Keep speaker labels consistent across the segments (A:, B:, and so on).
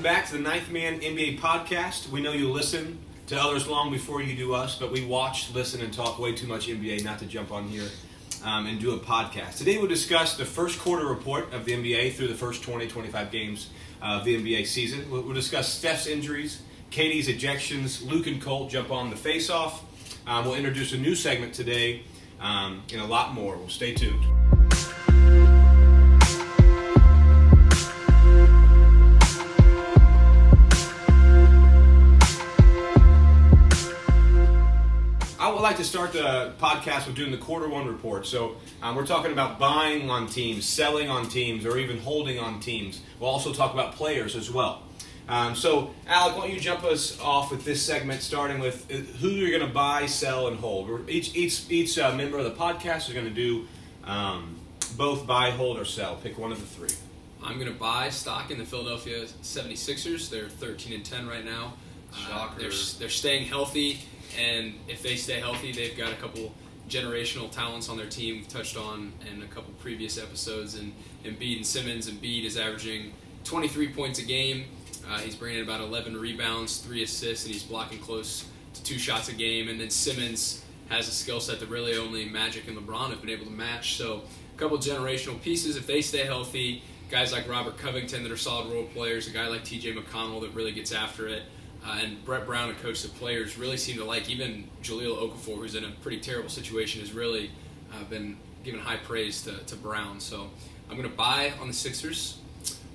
A: welcome back to the Ninth Man NBA podcast. We know you listen to others long before you do us, but we watch, listen, and talk way too much NBA not to jump on here and do a podcast. Today we'll discuss the first quarter report of the NBA through the first 20-25 games of the NBA season. We'll discuss Steph's injuries, Katie's ejections, Luke and Colt jump on the face-off. We'll introduce a new segment today and a lot more. Well, stay tuned. I would like to start the podcast with doing the quarter one report. So we're talking about buying on teams, selling on teams, or even holding on teams. We'll also talk about players as well. So, Alec, why don't you jump us off with this segment, starting with who you're going to buy, sell, and hold. Each member of the podcast is going to do both buy, hold, or sell. Pick one of the three.
B: I'm going to buy stock in the Philadelphia 76ers. They're 13-10 right now. They're staying healthy, and if they stay healthy, they've got a couple generational talents on their team we've touched on in a couple previous episodes. And Embiid and Simmons. Embiid is averaging 23 points a game. He's bringing in about 11 rebounds, 3 assists, and he's blocking close to 2 shots a game. And then Simmons has a skill set that really only Magic and LeBron have been able to match. So a couple generational pieces. If they stay healthy, guys like Robert Covington that are solid role players, a guy like TJ McConnell that really gets after it, and Brett Brown, a coach that players really seem to like. Even Jahlil Okafor, who's in a pretty terrible situation, has really been given high praise to Brown. So I'm going to buy on the Sixers.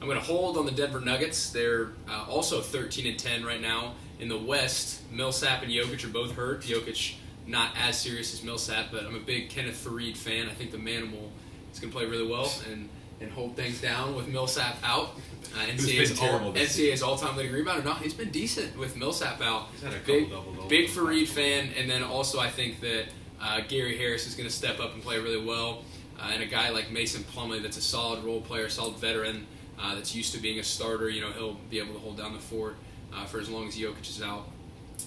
B: I'm going to hold on the Denver Nuggets. They're also 13-10 right now. In the West, Millsap and Jokic are both hurt. Jokic not as serious as Millsap, but I'm a big Kenneth Faried fan. I think the Manimal is going to play really well and hold things down with Millsap out. NCAA's all-time leading rebounder. No, he's been decent with Millsap out.
A: He's had a
B: big Faried fan, and then also I think that Gary Harris is going to step up and play really well. And a guy like Mason Plumlee that's a solid role player, solid veteran, that's used to being a starter, he'll be able to hold down the fort for as long as Jokic is out.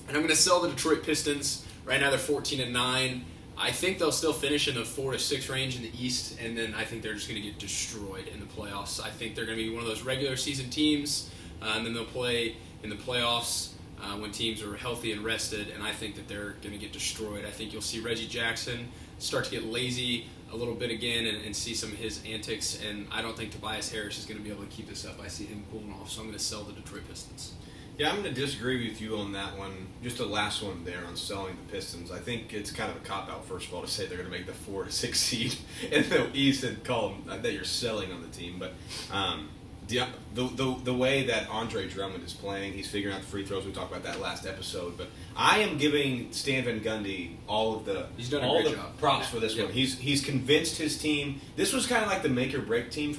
B: And I'm going to sell the Detroit Pistons. Right now they're 14-9. I think they'll still finish in the 4-6 range in the East, and then I think they're just going to get destroyed in the playoffs. I think they're going to be one of those regular season teams, and then they'll play in the playoffs when teams are healthy and rested, and I think that they're going to get destroyed. I think you'll see Reggie Jackson start to get lazy a little bit again and see some of his antics, and I don't think Tobias Harris is going to be able to keep this up. I see him cooling off, so I'm going to sell the Detroit Pistons.
A: Yeah, I'm going to disagree with you on that one. Just the last one there on selling the Pistons. I think it's kind of a cop-out, first of all, to say they're going to make the 4-6 seed in the East and call them that you're selling on the team. But the way that Andre Drummond is playing, he's figuring out the free throws. We talked about that last episode. But I am giving Stan Van Gundy all the props for this one. He's convinced his team. This was kind of like the make or break team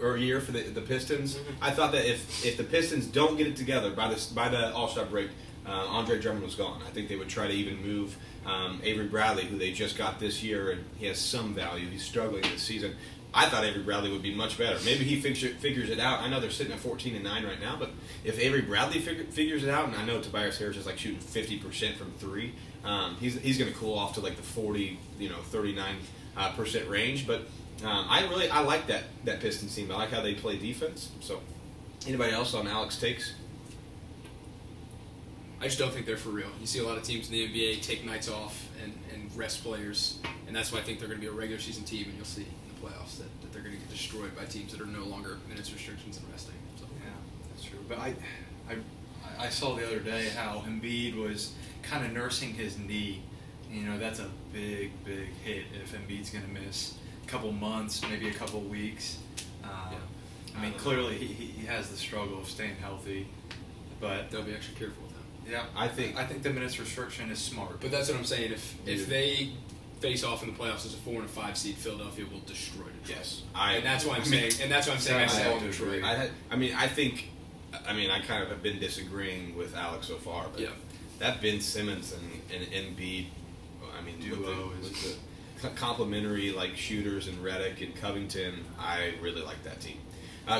A: or year for the Pistons. Mm-hmm. I thought that if the Pistons don't get it together by the All-Star break, Andre Drummond was gone. I think they would try to even move Avery Bradley, who they just got this year, and he has some value. He's struggling this season. I thought Avery Bradley would be much better. Maybe he figures it out. I know they're sitting at 14-9 right now, but if Avery Bradley figures it out, and I know Tobias Harris is like shooting 50% from three, he's going to cool off to like the 39% range. But I like that Pistons team. I like how they play defense. So, anybody else on Alec's takes?
B: I just don't think they're for real. You see a lot of teams in the NBA take nights off and rest players, and that's why I think they're going to be a regular season team, and you'll see playoffs that they're going to get destroyed by teams that are no longer minutes restrictions and resting. So.
C: Yeah, that's true. But I saw the other day how Embiid was kind of nursing his knee. That's a big hit if Embiid's going to miss a couple months, maybe a couple weeks. Clearly he has the struggle of staying healthy, but
B: they'll be extra careful with him.
C: Yeah, I think the minutes restriction is smart.
B: But that's what I'm saying. If they face off in the playoffs as a 4 and 5 seed, Philadelphia will destroy Detroit.
A: Yes,
B: and that's why I'm saying. And that's why I'm saying I sell Detroit.
A: I kind of have been disagreeing with Alex so far, but that Ben Simmons and Embiid, duo with the complementary like shooters and Redick and Covington, I really like that team.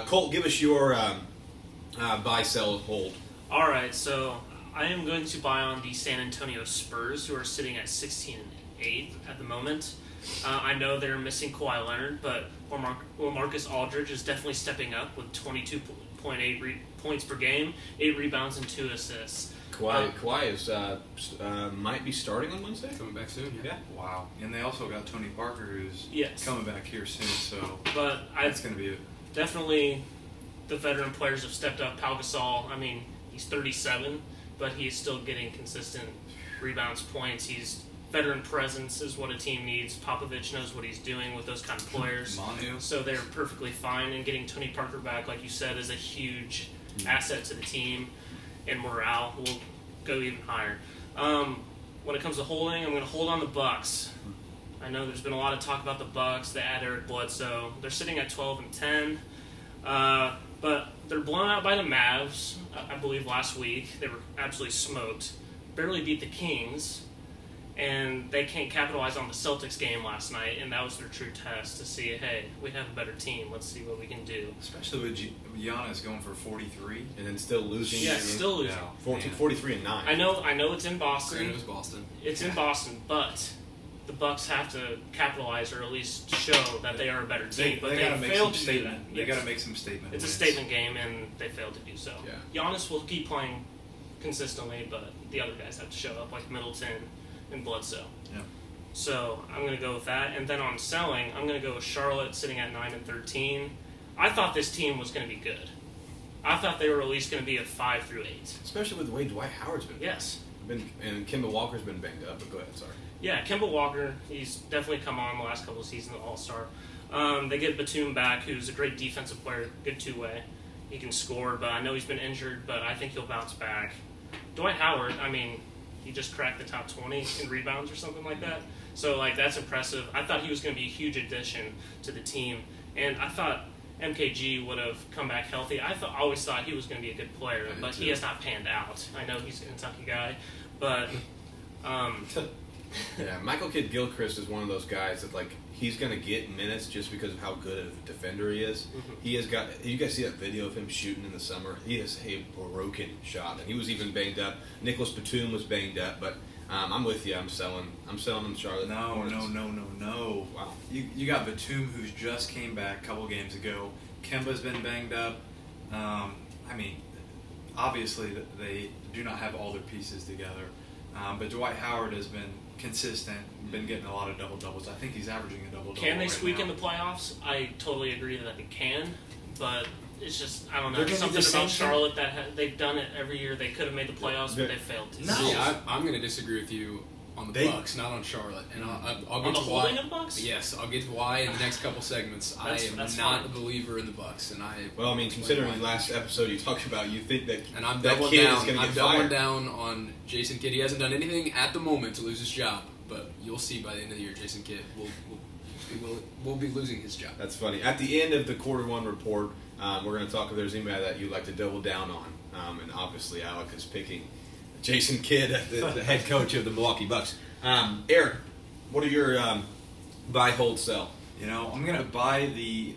A: Colt, give us your buy, sell, hold.
D: All right, so I am going to buy on the San Antonio Spurs, who are sitting at 16-8 at the moment. I know they're missing Kawhi Leonard, but Marcus Aldridge is definitely stepping up with 22 7.8 points per game, 8 rebounds, and 2 assists.
A: Kawhi is might be starting on Wednesday.
B: Coming back soon.
A: Yeah.
C: Wow. And they also got Tony Parker, who's coming back here soon. So,
D: but
C: that's going to be
D: definitely the veteran players have stepped up. Pau Gasol, I mean, he's 37, but he's still getting consistent rebounds, points. He's veteran presence is what a team needs. Popovich knows what he's doing with those kind of players.
C: Manu.
D: So they're perfectly fine. And getting Tony Parker back, like you said, is a huge asset to the team. And morale will go even higher. When it comes to holding, I'm going to hold on the Bucks. I know there's been a lot of talk about the Bucks. They add Eric Bledsoe. They're sitting at 12-10, but they're blown out by the Mavs. I believe last week they were absolutely smoked. Barely beat the Kings, and they can't capitalize on the Celtics game last night. And that was their true test to see, hey, we have a better team. Let's see what we can do.
C: Especially with Giannis going for 43
A: and then still losing.
D: Yeah, still losing.
A: 43 and 9.
D: I know it's in Boston.
B: It was Boston.
D: It's in Boston, but the Bucks have to capitalize or at least show that they are a better team. But they failed to do that.
C: They got to make some statement.
D: It's
C: wins.
D: a statement game, and they failed to do so.
A: Yeah.
D: Giannis will keep playing consistently, but the other guys have to show up, like Middleton and Bledsoe.
C: Yeah.
D: So I'm going to go with that. And then on selling, I'm going to go with Charlotte sitting at 9-13. I thought this team was going to be good. I thought they were at least going to be a 5 through 8.
A: Especially with the way Dwight Howard's been.
D: Yes.
A: And Kemba Walker's been banged up, but go ahead, sorry.
D: Yeah, Kemba Walker, he's definitely come on the last couple of seasons, All-Star. They get Batum back, who's a great defensive player, good two-way. He can score, but I know he's been injured, but I think he'll bounce back. Dwight Howard, I mean, he just cracked the top 20 in rebounds or something like that. So, that's impressive. I thought he was going to be a huge addition to the team. And I thought MKG would have come back healthy. I always thought he was going to be a good player, but he has not panned out. I know he's a Kentucky guy, but...
A: Yeah, Michael Kidd-Gilchrist is one of those guys that, he's going to get minutes just because of how good of a defender he is. Mm-hmm. He has got... You guys see that video of him shooting in the summer? He has a broken shot, and he was even banged up. Nicholas Batum was banged up, but I'm with you. I'm selling in Charlotte.
C: No.
A: Wow.
C: You got Batum, who's just came back a couple games ago. Kemba's been banged up. Obviously, they do not have all their pieces together. But Dwight Howard has been consistent, been getting a lot of double-doubles. I think he's averaging a double-double.
D: Can they
C: right
D: squeak
C: now.
D: in the playoffs? I totally agree that they can, but it's just, I don't know,
C: They're gonna
D: something
C: do the
D: about
C: same
D: Charlotte that they've done it every year. They could have made the playoffs, but they failed to.
C: No.
B: See, I'm going to disagree with you on the Bucks, not on Charlotte. And I'll get
D: on the
B: to why.
D: holding of Bucks?
B: Yes, I'll get to why in the next couple segments. I am not
D: fine.
B: a believer in the Bucks, and
A: considering last episode you talked about, you think that
B: and I'm
A: that
B: doubling
A: kid
B: down.
A: is going to
B: I'm
A: get
B: doubling
A: fired.
B: down on Jason Kidd. He hasn't done anything at the moment to lose his job, but you'll see by the end of the year, Jason Kidd will be losing his job.
A: That's funny. At the end of the quarter one report, we're going to talk if there's anybody that you'd like to double down on, and obviously Alec is picking Jason Kidd, the head coach of the Milwaukee Bucks. Eric, what are your buy, hold, sell?
C: I'm going to buy the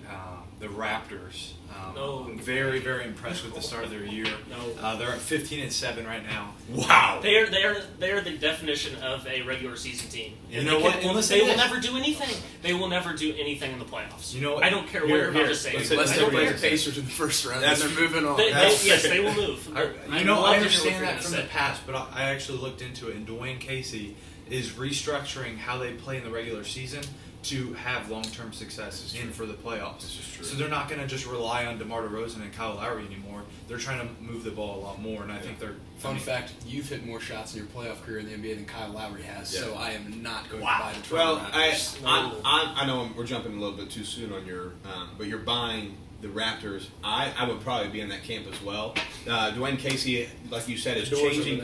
C: Raptors. I'm very, very impressed with the start of their year. They're at 15-7 right now.
A: Wow.
D: They are the definition of a regular season team.
C: You know what?
D: They will never do anything. They will never do anything in the playoffs.
C: You know what?
D: I don't care what you're about to say.
B: Unless they play the Pacers in the first round, and they're moving on.
D: Yes, they will move.
C: I understand that from the past, but I actually looked into it, and Dwayne Casey is restructuring how they play in the regular season to have long-term success in for the playoffs.
A: This is true.
C: So they're not going to just rely on DeMar DeRozan and Kyle Lowry anymore. They're trying to move the ball a lot more, and I think they're...
B: Fun fact, you've hit more shots in your playoff career in the NBA than Kyle Lowry has, so I am not going to buy the
A: Well,
B: Toronto Raptors.
A: I know we're jumping a little bit too soon on your... but you're buying the Raptors. I would probably be in that camp as well. Dwayne Casey, like you said, is changing...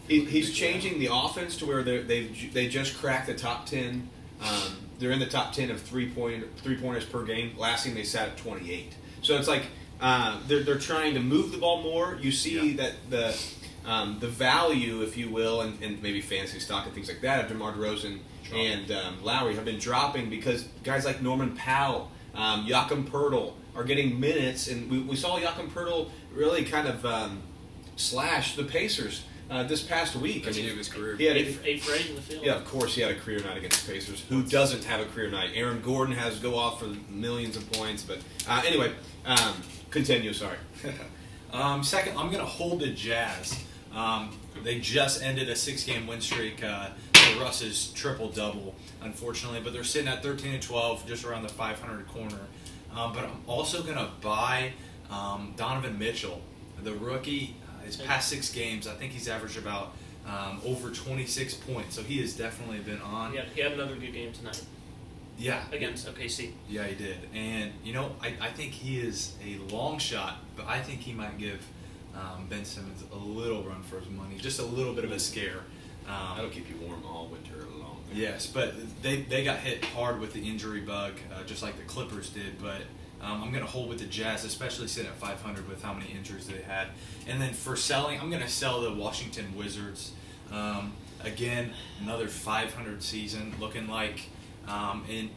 A: He's changing the offense to where they just cracked the top 10... they're in the top 10 of three-pointers per game. Last game they sat at 28. So it's like they're trying to move the ball more. You see that the value, if you will, and maybe fantasy stock and things like that of DeMar DeRozan and Lowry have been dropping because guys like Norman Powell, Joachim Poeltl are getting minutes, and we saw Joachim Poeltl really kind of slash the Pacers this past week.
B: That's his career.
A: He had
D: eight for 8 in the field.
A: Yeah, of course he had a career night against the Pacers. Who doesn't have a career night? Aaron Gordon has to go off for millions of points. But anyway, continue. Sorry.
C: Second, I'm going to hold the Jazz. They just ended a 6-game win streak. Russ's triple-double, unfortunately. But they're sitting at 13-12, just around the 500 corner. But I'm also going to buy Donovan Mitchell, the rookie. His past 6 games, I think he's averaged about over 26 points. So he has definitely been on.
D: Yeah, he had another good game tonight.
C: Yeah.
D: Against OKC.
C: Yeah, he did. And, I think he is a long shot, but I think he might give Ben Simmons a little run for his money, just a little bit of a scare.
A: That'll keep you warm all winter long.
C: Yes, but they got hit hard with the injury bug, just like the Clippers did. But I'm going to hold with the Jazz, especially sitting at 500 with how many injuries they had. And then for selling, I'm going to sell the Washington Wizards. Again, another 500 season, looking like, and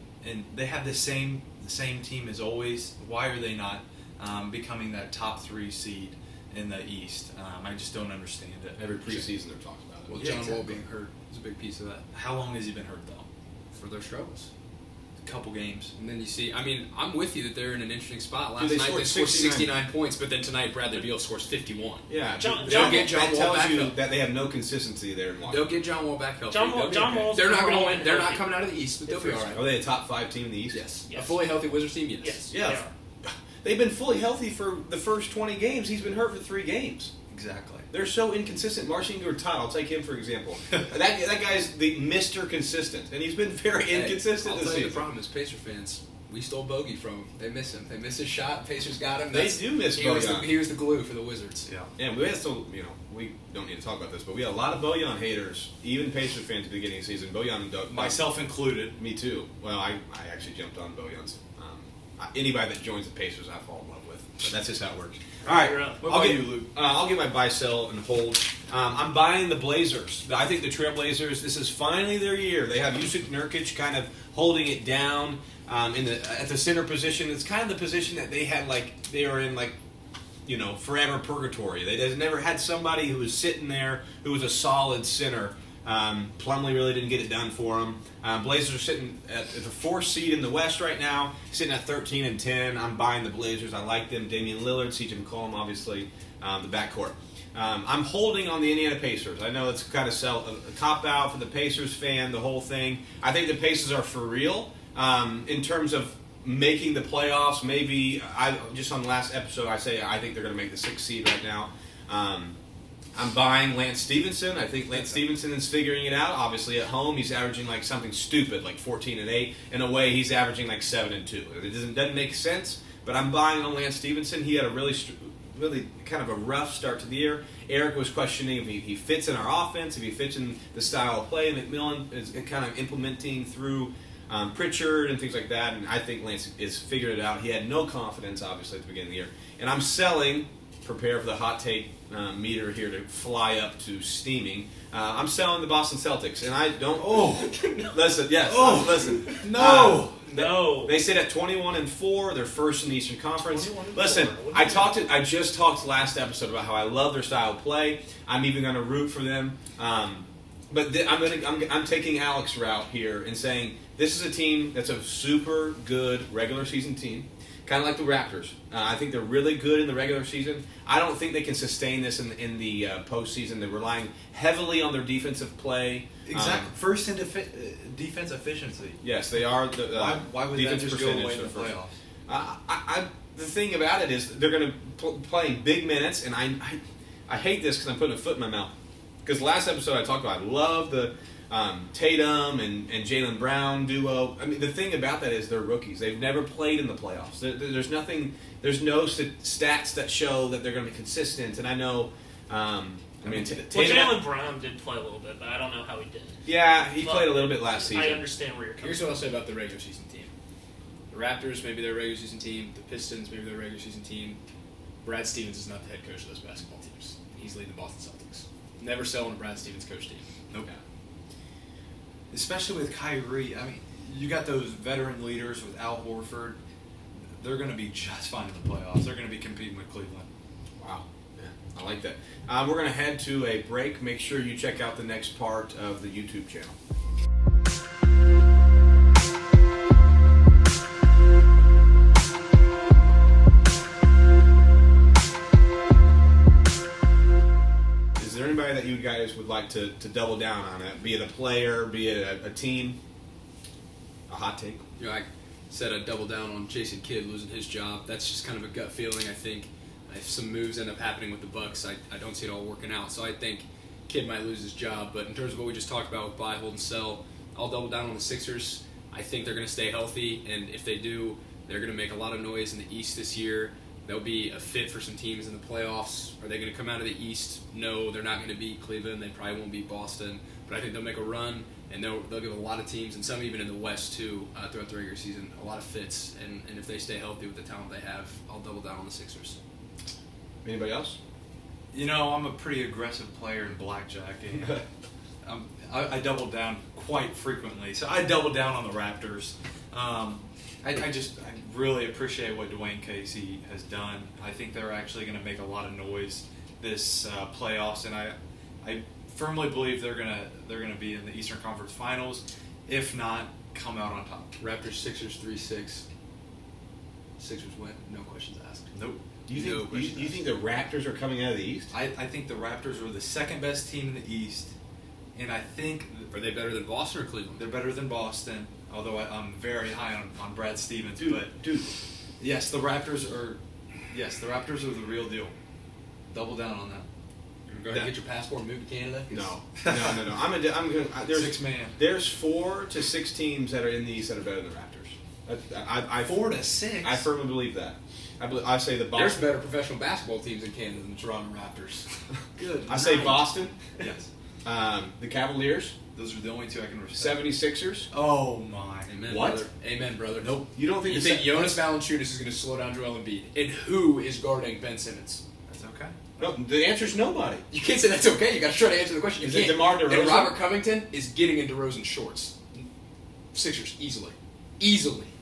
C: they have the same team as always. Why are they not becoming that top 3 seed in the East? I just don't understand it.
A: Every preseason they're talking about it.
B: Well, John Wall being hurt is a big piece of that.
C: How long has he been hurt, though?
B: For their struggles.
C: A couple games.
B: And then you see, I'm with you that they're in an interesting spot. Last
A: Dude,
B: night they scored 69 points, but then tonight Bradley Beal scores 51.
A: Yeah,
B: they'll get John
A: that
B: Wall
A: tells
B: back
A: you
B: up.
A: that they have no consistency there in Washington.
B: They'll get John Wall back healthy.
D: John Wall's
B: they're not going to
D: all
B: win. They're not
D: healthy.
B: coming out of the East, but they'll be all right.
A: Are they a top 5 team in the East?
B: Yes.
D: Yes.
B: A fully healthy Wizards team, yes.
D: Yes.
A: Yeah.
D: They are.
A: They've been fully healthy for the first 20 games. He's been hurt for 3 games.
C: Exactly.
A: They're so inconsistent. Marcin Gortat, I'll take him for example. that guy's the Mr. Consistent, and he's been very inconsistent
B: I'll
A: this
B: tell you
A: season.
B: the problem is Pacer fans, we stole Bogey from him. They miss him. They miss his shot. Pacers got him.
A: They do miss Bojan.
B: He was the glue for the Wizards.
C: Yeah.
A: And we had still, we don't need to talk about this, but we had a lot of Bojan haters, even Pacers fans at the beginning of the season. Bojan and Doug,
C: Myself included.
A: Me too. Well, I actually jumped on Bojan's. Anybody that joins the Pacers, I fall in love with. But that's just how it works. All right,
C: What about you, Luke?
A: I'll get my buy, sell, and hold. I'm buying the Blazers. I think the Trailblazers. This is finally their year. They have Jusuf Nurkic kind of holding it down at the center position. It's kind of the position that they had they were in forever purgatory. They've never had somebody who was sitting there who was a solid center. Plumlee really didn't get it done for them. Blazers are sitting at the 4th seed in the West right now, sitting at 13-10. I'm buying the Blazers. I like them. Damian Lillard, CJ McCollum, obviously, the backcourt. I'm holding on the Indiana Pacers. I know it's kind of a cop-out for the Pacers fan, the whole thing. I think the Pacers are for real in terms of making the playoffs. Maybe, just on the last episode, I think they're going to make the 6th seed right now. I'm buying Lance Stevenson. I think Lance Stevenson is figuring it out. Obviously, at home, he's averaging something stupid, 14-8. In a way, he's averaging 7-2. It doesn't make sense, but I'm buying on Lance Stevenson. He had a really kind of a rough start to the year. Eric was questioning if he fits in our offense, if he fits in the style of play McMillan is kind of implementing through Pritchard and things like that, and I think Lance has figured it out. He had no confidence, obviously, at the beginning of the year. And I'm selling, prepare for the hot take meter here to fly up to steaming. I'm selling the Boston Celtics, and I don't. Listen, yes. Listen,
C: no.
D: No.
A: They sit at 21-4. They're first in the Eastern Conference. Listen, I just talked last episode about how I love their style of play. I'm even going to root for them. But I'm taking Alex's route here and saying this is a team that's a super good regular season team. Kind of like the Raptors. I think they're really good in the regular season. I don't think they can sustain this in the postseason. They're relying heavily on their defensive play.
C: Exactly. First in defense efficiency.
A: Yes, they are.
C: Why would that just go away in the
A: playoffs? The thing about it is they're going to play big minutes, and I hate this because I'm putting a foot in my mouth. Because last episode I talked about I love the Tatum and Jaylen Brown duo. I mean, the thing about that is they're rookies. They've never played in the playoffs. There's no stats that show that they're going to be consistent. And I know,
D: Jaylen Brown did play a little bit, but I don't know how he did.
A: Yeah, he played a little bit last season.
D: I understand where you're coming
B: Here's what I'll say about the regular season team. The Raptors, maybe their regular season team. The Pistons, maybe their regular season team. Brad Stevens is not the head coach of those basketball teams. He's leading the Boston Celtics. Never sell on a Brad Stevens coach team.
C: Nope. Yeah. Especially with Kyrie. I mean, you got those veteran leaders with Al Horford. They're going to be just fine in the playoffs. They're going to be competing with Cleveland.
A: Wow. Yeah. I like that. We're going to head to a break. Make sure you check out the next part of the YouTube channel. Is there anybody that you guys would like to double down on it? Be it a player, be it a team? A hot take?
B: I said I'd double down on Jason Kidd losing his job. That's just kind of a gut feeling. I think if some moves end up happening with the Bucks, I don't see it all working out. So I think Kidd might lose his job. But in terms of what we just talked about with buy, hold, and sell, I'll double down on the Sixers. I think they're going to stay healthy, and if they do, they're going to make a lot of noise in the East this year. They'll be a fit for some teams in the playoffs. Are they going to come out of the East? No, they're not going to beat Cleveland. They probably won't beat Boston. But I think they'll make a run, and they'll give a lot of teams, and some even in the West too, throughout the regular season, a lot of fits. And if they stay healthy with the talent they have, I'll double down on the Sixers.
A: Anybody else?
C: I'm a pretty aggressive player in blackjack, and I double down quite frequently. So I double down on the Raptors. I really appreciate what Dwayne Casey has done. I think they're actually going to make a lot of noise this playoffs, and I firmly believe they're gonna be in the Eastern Conference Finals. If not, come out on top.
B: Raptors, Sixers, 3-6. Sixers win, no questions asked.
C: Nope.
A: Do you think the Raptors are coming out of the East?
C: I think the Raptors are the second best team in the East, and I think
B: Are they better than Boston or Cleveland?
C: they're better than Boston. Although I'm very high on Brad Stevens,
A: Dude,
C: yes, the Raptors are the real deal. Double down on that.
B: Go ahead and get your passport and move to Canada?
A: No. I'm going. There's
C: 6 man.
A: There's 4 to 6 teams that are in the East that are better than the Raptors.
C: 4 to 6.
A: I firmly believe that. I say the Boston.
B: There's better professional basketball teams in Canada than the Toronto Raptors.
C: Good.
A: I say Boston.
C: Yes.
A: The Cavaliers.
C: Those are the only 2 I can respect.
A: 76ers.
C: Oh my.
B: Amen,
A: What?
B: brother. Amen, brother.
A: Nope. You don't think
B: You think Jonas Valanciunas is going to slow down Joel Embiid? And who is guarding Ben Simmons?
C: That's okay.
A: No, the answer is nobody.
B: You can't say that's okay. You got to try to answer the question.
A: Is
B: You
A: it
B: can't.
A: DeMar DeRozan?
B: And Robert Covington is getting into DeRozan's shorts. Sixers easily.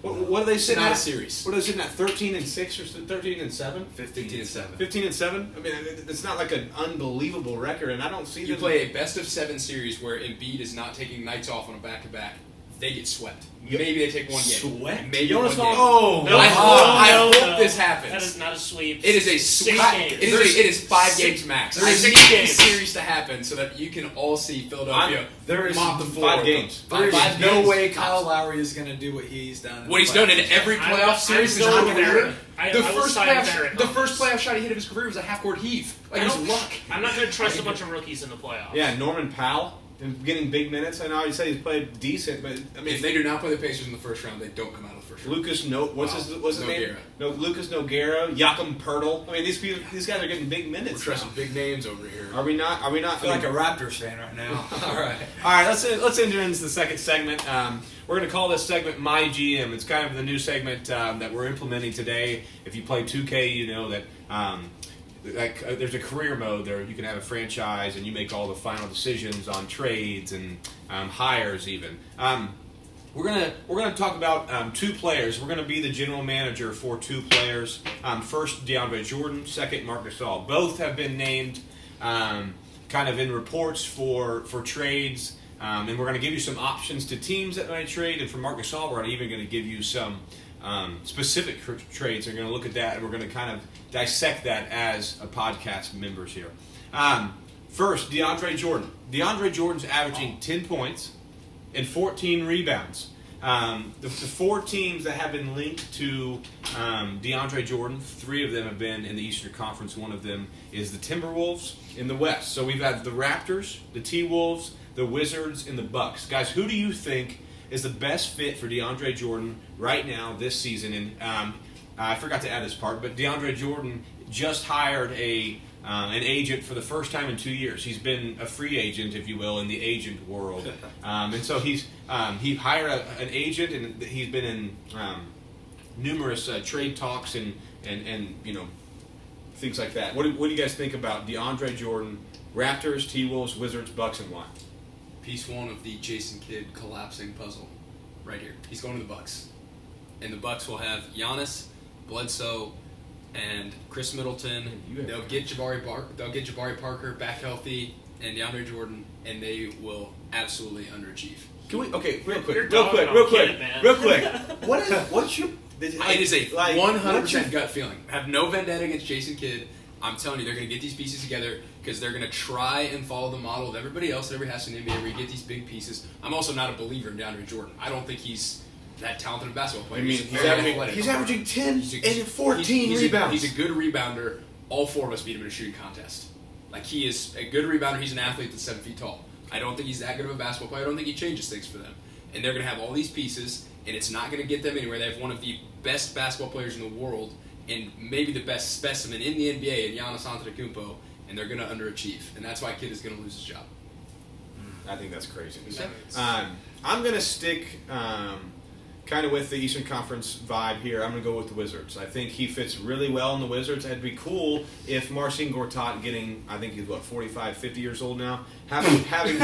A: What are they sitting
B: Not
A: at?
B: a series.
A: What are they sitting at? 13-6 or 13-7?
C: 15-7.
A: 15-7. I mean, it's not like an unbelievable record, and I don't see.
B: You play a best-of-7 series where Embiid is not taking nights off on a back-to-back. They get swept. Maybe they take one game.
C: Swept?
B: Maybe
A: Jonas
B: one game.
C: Oh,
D: No,
B: I
D: no,
B: hope this happens.
D: That is not a sweep.
B: It is a
D: 6
B: sweep.
D: games.
B: It is 5 games max.
D: There is
B: I need
D: 6
B: this
D: games.
B: series to happen so that you can all see Philadelphia
C: There is
B: mop the floor.
A: 5 games.
C: There is
B: Five
C: no
B: games.
C: way Kyle Lowry is going to do what he's done.
B: What he's done in every playoff series since his
D: going with
B: career.
D: Eric. I will side with Eric on
B: First
D: this.
B: playoff shot he hit of his career was a half-court heave. Like,
D: I
B: it was
D: don't-
B: luck.
D: I'm not going to trust a bunch of rookies in the playoffs.
A: Yeah, Norman Powell getting big minutes. I know you say he's played decent, but I mean,
B: If they do not play the Pacers in the first round, they don't come out of the first round.
A: Lucas what's his name?
B: Nogueira.
A: No, Lucas Nogueira, Jakob Pertl. I mean, these guys are getting big minutes.
B: We're trusting big names over here.
A: Are we not?
C: I feel like a Raptors fan right now.
B: All right.
A: All right, let's enter into the second segment. We're going to call this segment My GM. It's kind of the new segment that we're implementing today. If you play 2K, you know that there's a career mode there. You can have a franchise, and you make all the final decisions on trades and hires even. We're gonna talk about 2 players. We're gonna be the general manager for 2 players. First, DeAndre Jordan. Second, Marc Gasol. Both have been named kind of in reports for trades. And we're going to give you some options to teams that might trade. And for Marc Gasol, we're even going to give you some specific trades. We're going to look at that, and we're going to kind of dissect that as a podcast members here. First, DeAndre Jordan. DeAndre Jordan's averaging 10 points and 14 rebounds. The 4 teams that have been linked to DeAndre Jordan, 3 of them have been in the Eastern Conference. One of them is the Timberwolves in the West. So we've had the Raptors, the T-Wolves, the Wizards, and the Bucks. Guys, who do you think is the best fit for DeAndre Jordan right now this season? And I forgot to add this part, but DeAndre Jordan just hired an agent for the first time in 2 years. He's been a free agent, if you will, in the agent world. And so he hired an agent, and he's been in numerous trade talks and you know, things like that. What do you guys think about DeAndre Jordan, Raptors, T-Wolves, Wizards, Bucks, and why?
B: Piece 1 of the Jason Kidd collapsing puzzle, right here. He's going to the Bucks, and the Bucks will have Giannis, Bledsoe, and Chris Middleton. They'll get Jabari Parker back healthy and DeAndre Jordan, and they will absolutely underachieve.
A: Can we? Okay, real quick. What's your?
B: It is a 100% gut feeling. I have no vendetta against Jason Kidd. I'm telling you, they're going to get these pieces together because they're going to try and follow the model of everybody else that everybody has in the NBA where you get these big pieces. I'm also not a believer in DeAndre Jordan. I don't think he's that talented a basketball player.
A: He's averaging 10 and 14 rebounds.
B: He's a good rebounder. All four of us beat him in a shooting contest. Like, he is a good rebounder. He's an athlete that's 7 feet tall. I don't think he's that good of a basketball player. I don't think he changes things for them. And they're going to have all these pieces, and it's not going to get them anywhere. They have one of the best basketball players in the world, and maybe the best specimen in the NBA, in Giannis Antetokounmpo, and they're going to underachieve. And that's why Kidd is going to lose his job.
A: I think that's crazy. I'm going to stick kind of with the Eastern Conference vibe here. I'm going to go with the Wizards. I think he fits really well in the Wizards. It'd be cool if Marcin Gortat getting, I think he's 45, 50 years old now, having having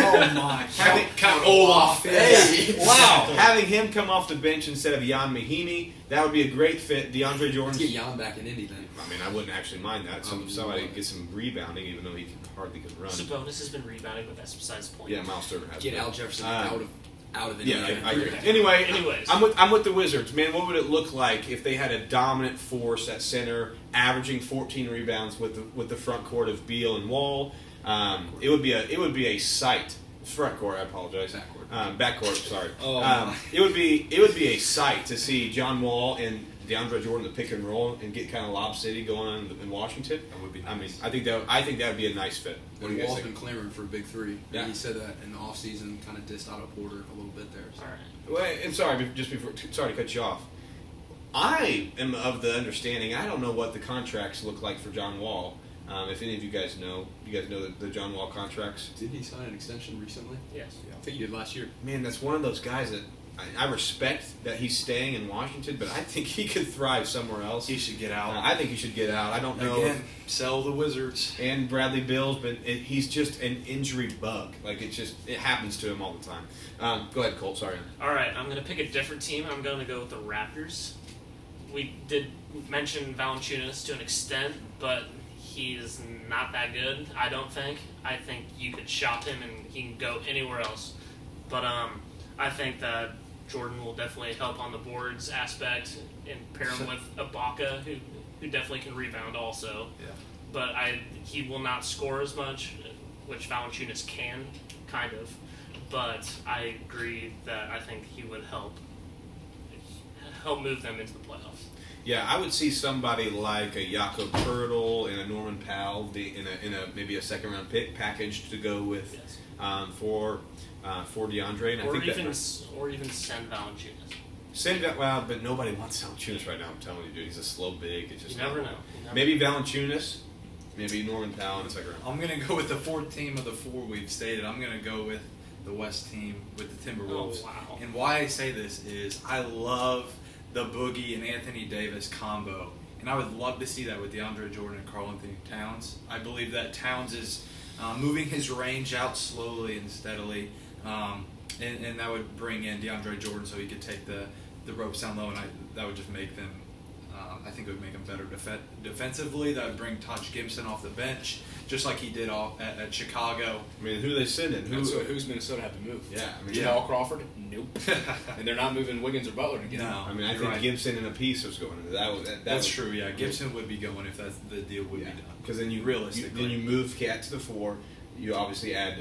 A: him come off the bench instead of Jan Mahinmi. That would be a great fit. DeAndre Jordan.
B: Let's get Jan back in Indy then.
A: I mean, I wouldn't actually mind that. Somebody get some rebounding, even though he hardly can run.
D: Sabonis has been rebounding, but that's besides the point.
A: Yeah, Miles Turner has.
B: Get Al Jefferson out of the
A: Yeah, I agree. Anyways, I'm with the Wizards, man. What would it look like if they had a dominant force at center, averaging 14 rebounds with the front court of Beal and Wall? It would be a sight. Front court, I apologize. Backcourt, sorry. It would be a sight to see John Wall and DeAndre Jordan the pick and roll and get kind of Lob City going on in Washington. That would be nice. I mean, I think that would be a nice fit.
B: Wall's been clamoring for a big three. Yeah. He said that in the offseason, kind of dissed Otto Porter a little bit there. So.
D: All right.
A: Well, and sorry to cut you off. I am of the understanding, I don't know what the contracts look like for John Wall. If any of you guys know the John Wall contracts.
B: Did he sign an extension recently?
D: Yes.
B: Yeah, I think he did last year.
A: Man, that's one of those guys that I respect that he's staying in Washington, but I think he could thrive somewhere else.
C: He should get out.
A: I think he should get out. I don't know.
C: Again, sell the Wizards.
A: And Bradley Bills, but he's just an injury bug. Like, it happens to him all the time. Go ahead, Colt. Sorry.
D: All right, I'm going to pick a different team. I'm going to go with the Raptors. We did mention Valanciunas to an extent, but he's not that good, I don't think. I think you could shop him and he can go anywhere else. But I think that Jordan will definitely help on the boards aspect and pair him with Ibaka, who definitely can rebound also.
C: Yeah.
D: But he will not score as much, which Valanciunas can, kind of. But I agree that I think he would help move them into the playoffs.
A: Yeah, I would see somebody like a Jakob Poeltl and a Norman Powell in a maybe a second round pick package to go with for DeAndre. And
D: or even send Valanciunas.
A: Send that, well, but nobody wants Valanciunas right now. I'm telling you, dude, he's a slow big. It's just
D: you never know.
A: Maybe Valanciunas, maybe Norman Powell in the second round.
C: I'm gonna go with the fourth team of the four we've stated. I'm gonna go with the West team with the Timberwolves.
D: Oh, wow.
C: And why I say this is I love the Boogie and Anthony Davis combo. And I would love to see that with DeAndre Jordan and Karl Anthony Towns. I believe that Towns is moving his range out slowly and steadily. And that would bring in DeAndre Jordan so he could take the ropes down low. And that would just make them, I think it would make them better defensively. That would bring Taj Gibson off the bench, just like he did at Chicago.
A: I mean, who are they sending?
B: Who's Minnesota have to move?
A: Yeah, I mean,
B: Jamal Crawford? Nope. And they're not moving Wiggins or Butler to get him.
A: No, I mean, I think Gibson in a piece was going.
C: That's true. Yeah, Gibson would be going if that's the deal would be done.
A: Because then you move Cat to the 4. You obviously add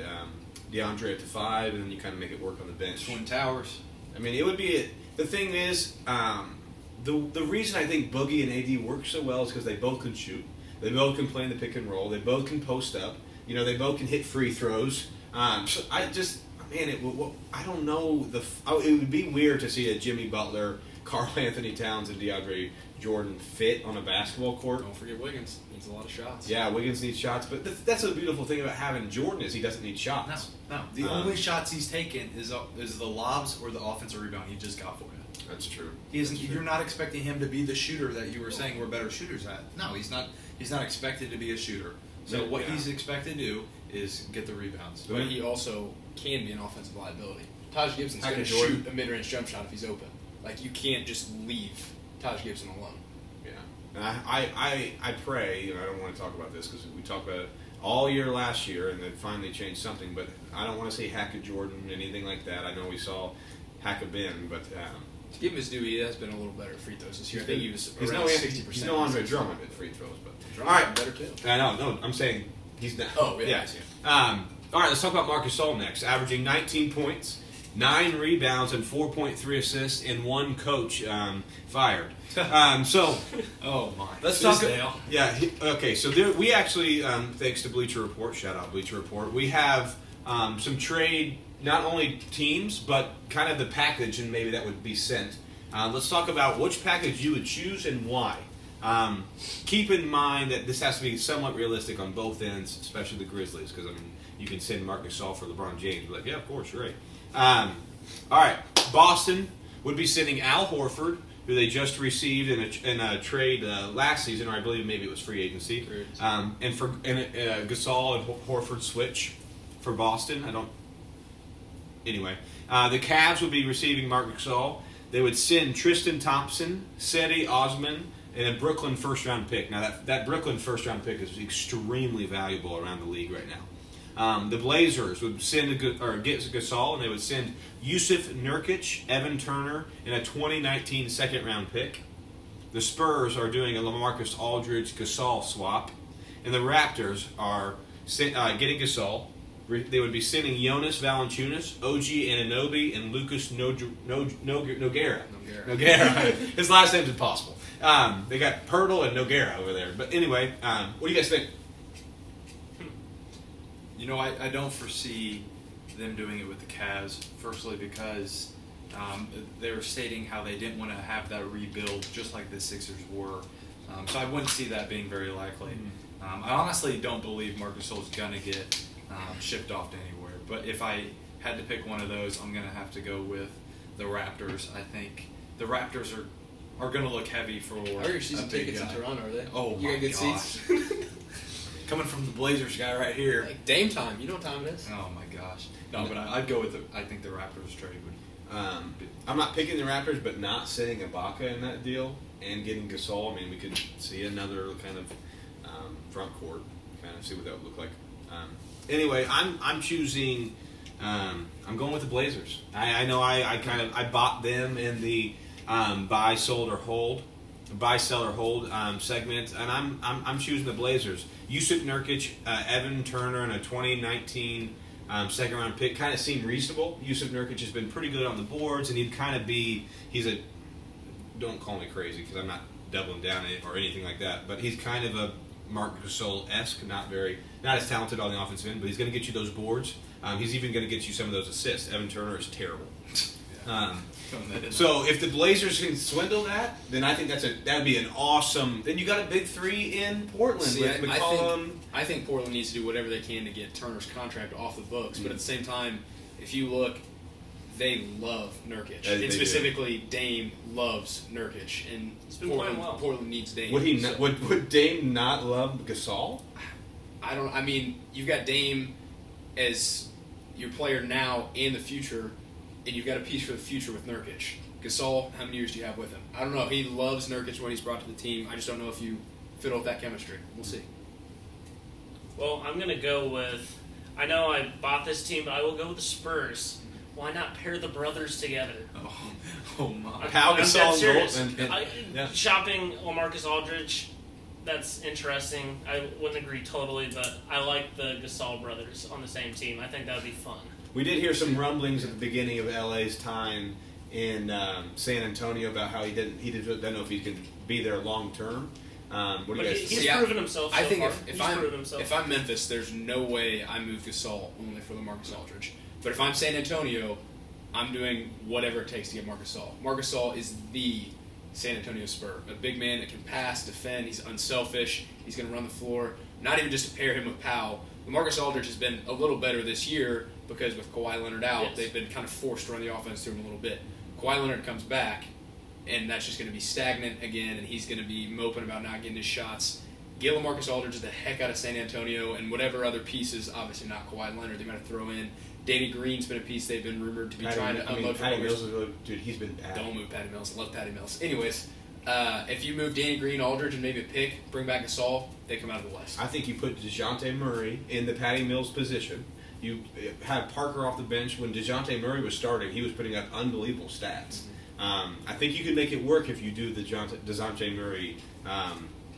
A: DeAndre at the 5, and then you kind of make it work on the bench.
C: Twin Towers.
A: I mean, it would be. The thing is, the reason I think Boogie and AD work so well is because they both can shoot. They both can play in the pick and roll. They both can post up. You know, they both can hit free throws. So I don't know. It would be weird to see a Jimmy Butler, Karl Anthony Towns, and DeAndre Jordan fit on a basketball court.
B: Don't forget Wiggins. Needs a lot of shots.
A: Yeah, Wiggins needs shots. But that's the beautiful thing about having Jordan is he doesn't need shots.
C: No. The only shots he's taken is the lobs or the offensive rebound he just got for you.
A: That's true.
C: You're not expecting him to be the shooter that you were saying we're better shooters at. No, he's not. He's not expected to be a shooter. So what he's expected to do is get the rebounds.
B: But he also can be an offensive liability. Taj Gibson's going to shoot a mid-range jump shot if he's open. Like, you can't just leave Taj Gibson alone.
A: Yeah. And I pray, I don't want to talk about this because we talked about it all year last year and then finally changed something, but I don't want to say Hackett Jordan, anything like that. I know we saw Hackett Ben, but...
B: to give him his due, he has been a little better at free throws this year. I think he was around 60%.
A: He's no Andre Drummond at free throws, but...
B: Drummond
A: all right.
B: better too.
A: I know, no, I'm saying he's not.
B: Oh, yeah.
A: All right, let's talk about Marc Gasol next. Averaging 19 points, 9 rebounds, and 4.3 assists, and 1 coach fired.
C: Oh my!
A: Let's talk. Yeah. Okay. So we actually, thanks to Bleacher Report, shout out Bleacher Report, we have some trade, not only teams but kind of the package, and maybe that would be sent. Let's talk about which package you would choose and why. Keep in mind that this has to be somewhat realistic on both ends, especially the Grizzlies, because I mean you can send Marc Gasol for LeBron James, but yeah, of course, right. All right. Boston would be sending Al Horford, who they just received in a trade last season, or I believe maybe it was free agency. And Gasol and Horford switch for Boston. Anyway, the Cavs would be receiving Marc Gasol. They would send Tristan Thompson, Cedi Osman, and a Brooklyn first-round pick. Now, that Brooklyn first-round pick is extremely valuable around the league right now. The Blazers would get Gasol, and they would send Yusuf Nurkic, Evan Turner, and a 2019 second-round pick. The Spurs are doing a LaMarcus Aldridge-Gasol swap. And the Raptors are getting Gasol. They would be sending Jonas Valanciunas, OG Anunoby, and Lucas Nogueira. His last name's impossible. They got Pirtle and Nogueira over there. But anyway, what do you guys think?
C: I don't foresee them doing it with the Cavs. Firstly, because they were stating how they didn't want to have that rebuild, just like the Sixers were. So I wouldn't see that being very likely. I honestly don't believe Marc Gasol is gonna get shipped off to anywhere. But if I had to pick one of those, I'm gonna have to go with the Raptors. I think the Raptors are gonna look heavy for.
B: Are your season tickets in Toronto? Are they?
C: Oh
B: you
C: my
B: got good
C: gosh.
B: seats.
C: Coming from the Blazers guy right here.
B: Like Dame time. You know what time it is?
C: Oh my gosh. No, but I'd go with I think the Raptors trade would.
A: I'm not picking the Raptors, but not sending Ibaka in that deal and getting Gasol. I mean, we could see another kind of front court, kind of see what that would look like. Anyway, I'm choosing. I'm going with the Blazers. I know I bought them in the buy, sell or hold segment, and I'm choosing the Blazers. Yusuf Nurkic, Evan Turner, and a 2019 second round pick kind of seem reasonable. Yusuf Nurkic has been pretty good on the boards, and he'd kind of be don't call me crazy because I'm not doubling down it or anything like that, but he's kind of a Marc Gasol-esque, not as talented on the offensive end, but he's going to get you those boards. He's even going to get you some of those assists. Evan Turner is terrible. So if the Blazers can swindle that, then I think that would be an awesome. Then you got a big three in Portland with McCollum.
B: I think Portland needs to do whatever they can to get Turner's contract off the books. But at the same time, if you look, they love Nurkic, and specifically Dame loves Nurkic, and Portland needs Dame.
A: Would Dame not love Gasol?
B: I mean, you've got Dame as your player now and the future, and you've got a piece for the future with Nurkic. Gasol, how many years do you have with him? I don't know. He loves Nurkic when he's brought to the team. I just don't know if you fiddle with that chemistry. We'll see.
D: Well, I'm going to go with, I know I bought this team, but I will go with the Spurs. Why not pair the brothers together?
C: Oh my.
A: Pau Gasol
D: and shopping LaMarcus Aldridge, that's interesting. I wouldn't agree totally, but I like the Gasol brothers on the same team. I think that would be fun.
A: We did hear some rumblings at the beginning of LA's time in San Antonio about how he doesn't know if he can be there long term. What do you guys think?
D: He's proven himself.
B: I think if I'm Memphis, there's no way I move Gasol only for LaMarcus Aldridge. But if I'm San Antonio, I'm doing whatever it takes to get Marc Gasol. Marc Gasol is the San Antonio Spur. A big man that can pass, defend, he's unselfish, he's going to run the floor. Not even just to pair him with Powell. LaMarcus Aldridge has been a little better this year because with Kawhi Leonard out, they've been kind of forced to run the offense through him a little bit. Kawhi Leonard comes back, and that's just going to be stagnant again, and he's going to be moping about not getting his shots. Get LaMarcus Aldridge the heck out of San Antonio, and whatever other pieces, obviously not Kawhi Leonard, they might have to throw in. Danny Green's been a piece they've been rumored to be trying to unload.
A: Patty Mills, dude, he's been bad.
B: Don't move Patty Mills. I love Patty Mills. Anyways, If you move Danny Green, Aldridge, and maybe a pick, bring back Gasol, they come out of the West.
A: I think you put DeJounte Murray in the Patty Mills position. You had Parker off the bench. When DeJounte Murray was starting, he was putting up unbelievable stats. I think you could make it work if you do the DeJounte Murray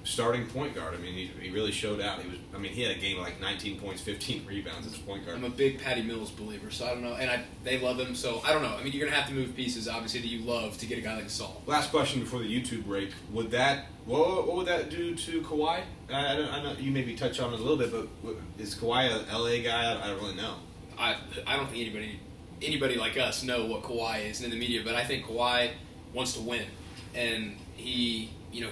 A: starting point guard. I mean, he really showed out. He had a game of like 19 points, 15 rebounds as a point guard.
B: I'm a big Patty Mills believer, so I don't know. And they love him, so I don't know. I mean, you're going to have to move pieces, obviously, that you love to get a guy like Gasol.
A: Last question before the YouTube break. What would that do to Kawhi? I know you maybe touch on it a little bit, but is Kawhi an LA guy? I don't really know.
B: I don't think anybody like us know what Kawhi is in the media, but I think Kawhi wants to win. And he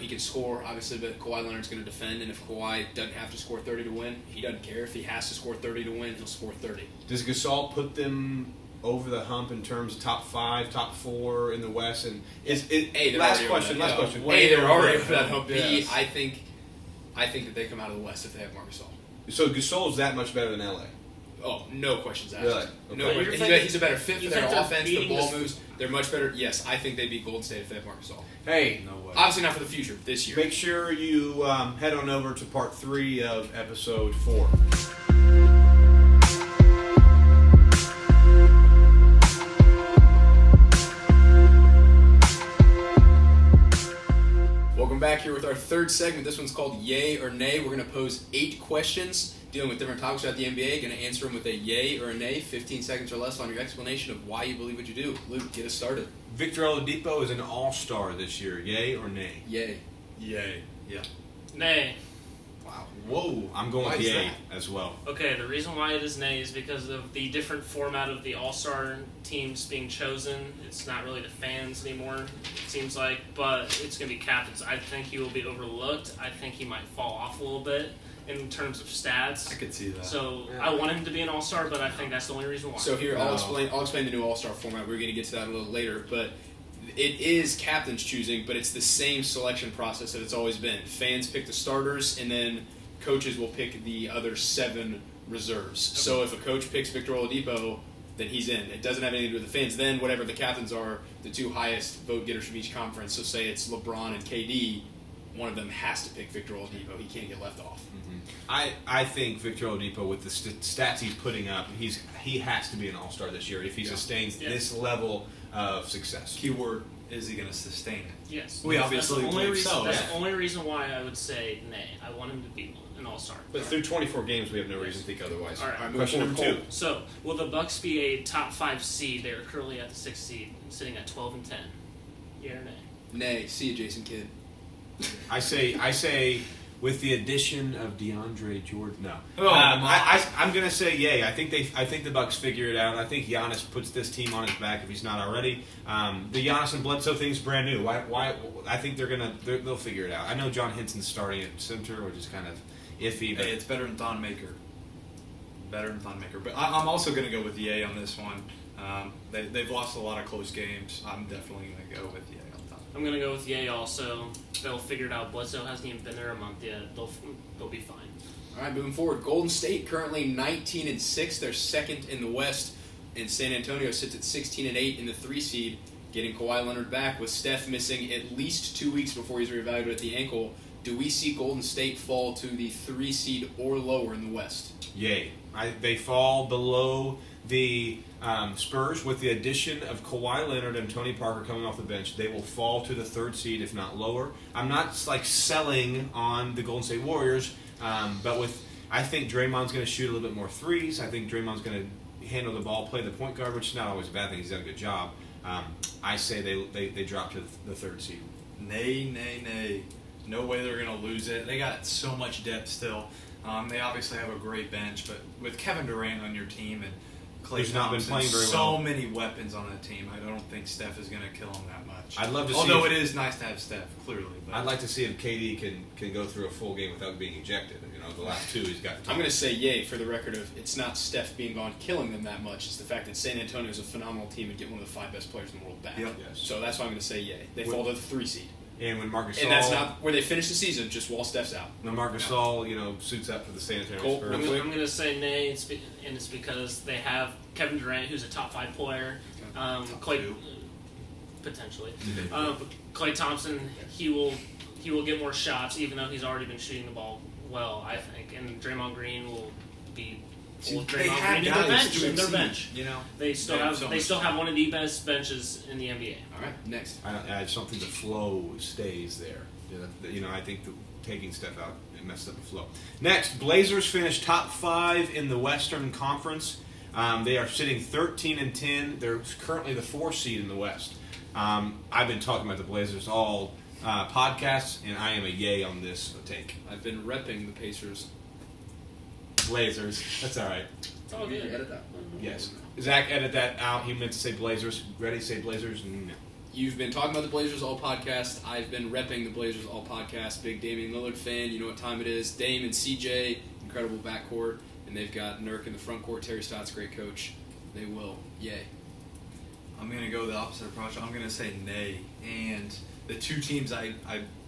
B: can score, obviously, but Kawhi Leonard's going to defend, and if Kawhi doesn't have to score 30 to win, he doesn't care. If he has to score 30 to win, he'll score 30.
A: Does Gasol put them over the hump in terms of top 5, top 4 in the West? And last question.
B: They're already over that hump. B, I think that they come out of the West if they have Marc Gasol.
A: So Gasol's that much better than LA?
B: Oh, no questions asked.
A: Really?
B: Okay. No, he's a better fit for their offense. The ball moves. They're much better. Yes, I think they'd beat Golden State if they have Marc Gasol.
A: Hey,
C: no way.
B: Obviously not for the future. This year.
A: Make sure you head on over to part 3 of episode 4.
B: Welcome back here with our third segment. This one's called Yay or Nay. We're going to pose 8 questions dealing with different topics about the NBA. Going to answer them with a yay or a nay, 15 seconds or less on your explanation of why you believe what you do. Luke, get us started.
A: Victor Oladipo is an all-star this year. Yay or nay?
B: Yay.
C: Yay. Yeah.
D: Nay.
A: Wow. Whoa. I'm going with yay as well.
D: Okay, the reason why it is nay is because of the different format of the all-star teams being chosen. It's not really the fans anymore, it seems like, but it's going to be captains. I think he will be overlooked. I think he might fall off a little bit in terms of stats.
C: I could see that.
D: So I want him to be an all-star, but I think that's the only reason why.
B: So here, I'll explain the new all-star format. We're going to get to that a little later, but it is captains choosing, but it's the same selection process that it's always been. Fans pick the starters, and then coaches will pick the other 7 reserves. Okay. So if a coach picks Victor Oladipo, then he's in. It doesn't have anything to do with the fans. Then whatever the captains are, the 2 highest vote getters from each conference, so say it's LeBron and KD, one of them has to pick Victor Oladipo. He can't get left off.
A: Mm-hmm. I think Victor Oladipo, with the stats he's putting up, he has to be an all-star this year if he sustains this level of success.
C: Keyword, is he going to sustain it?
D: Yes.
C: We obviously believe so.
D: That's the only reason why I would say nay. I want him to be an all-star.
A: But through 24 games, we have no reason to think otherwise.
D: All right.
A: Question number 2.
D: So, will the Bucks be a top 5 seed? They are currently at the 6th seed, sitting at 12 and 10. Yeah or nay?
B: Nay. See you, Jason Kidd.
A: I say with the addition of DeAndre Jordan. No. I'm going to say yay. I think the Bucks figure it out. I think Giannis puts this team on his back if he's not already. The Giannis and Bledsoe thing's brand new. Why? I think they'll figure it out. I know John Hinson's starting at center, which is kind of iffy. But
C: hey, it's better than Thon Maker. But I'm also going to go with yay on this one. They've lost a lot of close games. I'm definitely going to go with yay on Thon.
D: I'm going to go with yay also. They'll figure it out. Bledsoe hasn't even been there a month yet. They'll be fine.
B: All right, moving forward. Golden State currently 19 and 6. They're second in the West, and San Antonio sits at 16 and 8 in the 3 seed, getting Kawhi Leonard back with Steph missing at least 2 weeks before he's reevaluated at the ankle. Do we see Golden State fall to the 3 seed or lower in the West?
A: Yay. They fall below the Spurs. With the addition of Kawhi Leonard and Tony Parker coming off the bench, they will fall to the 3rd seed, if not lower. I'm not selling on the Golden State Warriors, but I think Draymond's going to shoot a little bit more threes. I think Draymond's going to handle the ball, play the point guard, which is not always a bad thing. He's done a good job. I say they drop to the 3rd seed.
C: Nay. No way they're going to lose it. They got so much depth still. They obviously have a great bench, but with Kevin Durant on your team and Klay
A: not been playing very
C: so many weapons on the team, I don't think Steph is going to kill him that much.
A: I'd love to
C: Although it is nice to have Steph, clearly. But
A: I'd like to see if KD can go through a full game without being ejected. The last 2 he's got.
B: I'm going to say yay for the record of it's not Steph being gone killing them that much. It's the fact that San Antonio is a phenomenal team and get one of the 5 best players in the world back.
C: Yep.
A: Yes.
B: So that's why I'm going to say yay. They fall to the 3 seed.
A: And when Marc Gasol,
B: and that's not where they finish the season, just while Steph's out.
A: When Marc Gasol, suits up for the San Antonio Spurs.
D: I'm going to say nay, and it's because they have Kevin Durant, who's a top 5 player. potentially. But Klay Thompson, he will get more shots, even though he's already been shooting the ball well, I think. And Draymond Green will be. Draymond Green in their bench.
C: You know,
D: they still have one of the best benches in the NBA.
B: All right, next.
A: I just don't think the flow stays there. You know, I think taking Steph out it messed up the flow. Next, Blazers finished top 5 in the Western Conference. They are sitting 13-10. They're currently the 4th seed in the West. I've been talking about the Blazers all podcasts, and I am a yay on this take.
B: I've been repping the Pacers.
A: Blazers. That's all right.
D: It's all good.
B: Edit that.
A: Yes. Zach, edit that out. He meant to say Blazers. Ready? Say Blazers? No.
B: You've been talking about the Blazers all podcast. I've been repping the Blazers all podcast. Big Damian Lillard fan. You know what time it is. Dame and CJ, incredible backcourt. And they've got Nurk in the front court. Terry Stotts, great coach. They will. Yay.
C: I'm going to go the opposite approach. I'm going to say nay. And the two teams I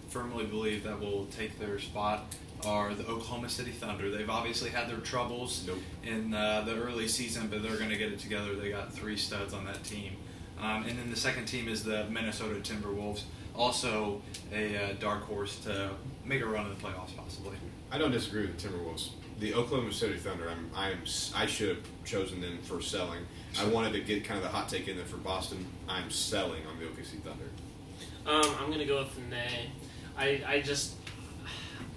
C: firmly believe that will take their spot are the Oklahoma City Thunder. They've obviously had their troubles in the early season, but they're going to get it together. They got 3 studs on that team. And then the second team is the Minnesota Timberwolves, also a dark horse to make a run in the playoffs possibly.
A: I don't disagree with the Timberwolves. The Oklahoma City Thunder, I should have chosen them for selling. I wanted to get kind of the hot take in there for Boston. I'm selling on the OKC Thunder.
D: I'm going to go with the nay.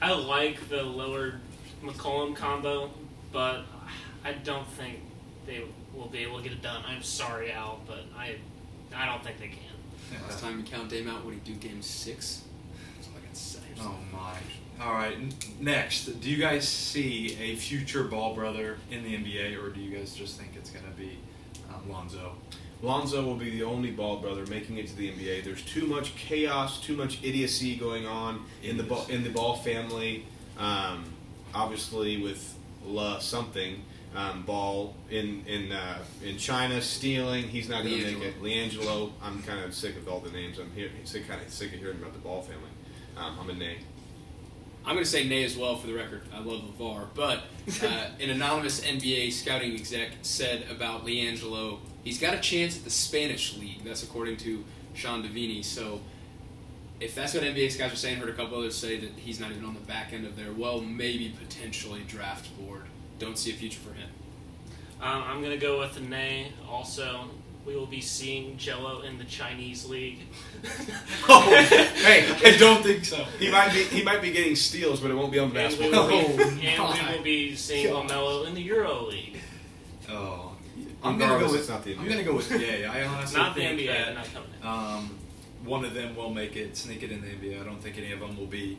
D: I like the Lillard-McCollum combo, but I don't think they will be able to get it done. I'm sorry, Al, but I don't think they can.
B: Last time you count Dame out, what did he do? Game 6? That's all I can say.
C: Oh my! All right, next, do you guys see a future ball brother in the NBA, or do you guys just think it's going to be Lonzo?
A: Lonzo will be the only ball brother making it to the NBA. There's too much chaos, too much idiocy going on in the Ball family. Obviously, with Ball in China stealing, he's not going to make it. LiAngelo, I'm kind of sick of all the names. I'm kind of sick of hearing about the Ball family. I'm a nay.
B: I'm going to say nay as well for the record. I love LeVar. But an anonymous NBA scouting exec said about LiAngelo, he's got a chance at the Spanish league. That's according to Sean Devini. So if that's what NBA scouts are saying, heard a couple others say that he's not even on the back end of their, maybe potentially draft board. Don't see a future for him.
D: I'm going to go with a nay. Also, we will be seeing Jello in the Chinese league.
A: Hey,
C: I don't think so.
A: He might be getting steals, but it won't be on the basketball.
D: And we will be seeing LaMelo in the Euro League.
C: Oh, I'm going to go with
A: not the NBA.
C: I'm going to go with yay. I honestly
D: not the
C: think
D: NBA.
C: that
D: Not coming in.
C: one of them will sneak it in the NBA. I don't think any of them will be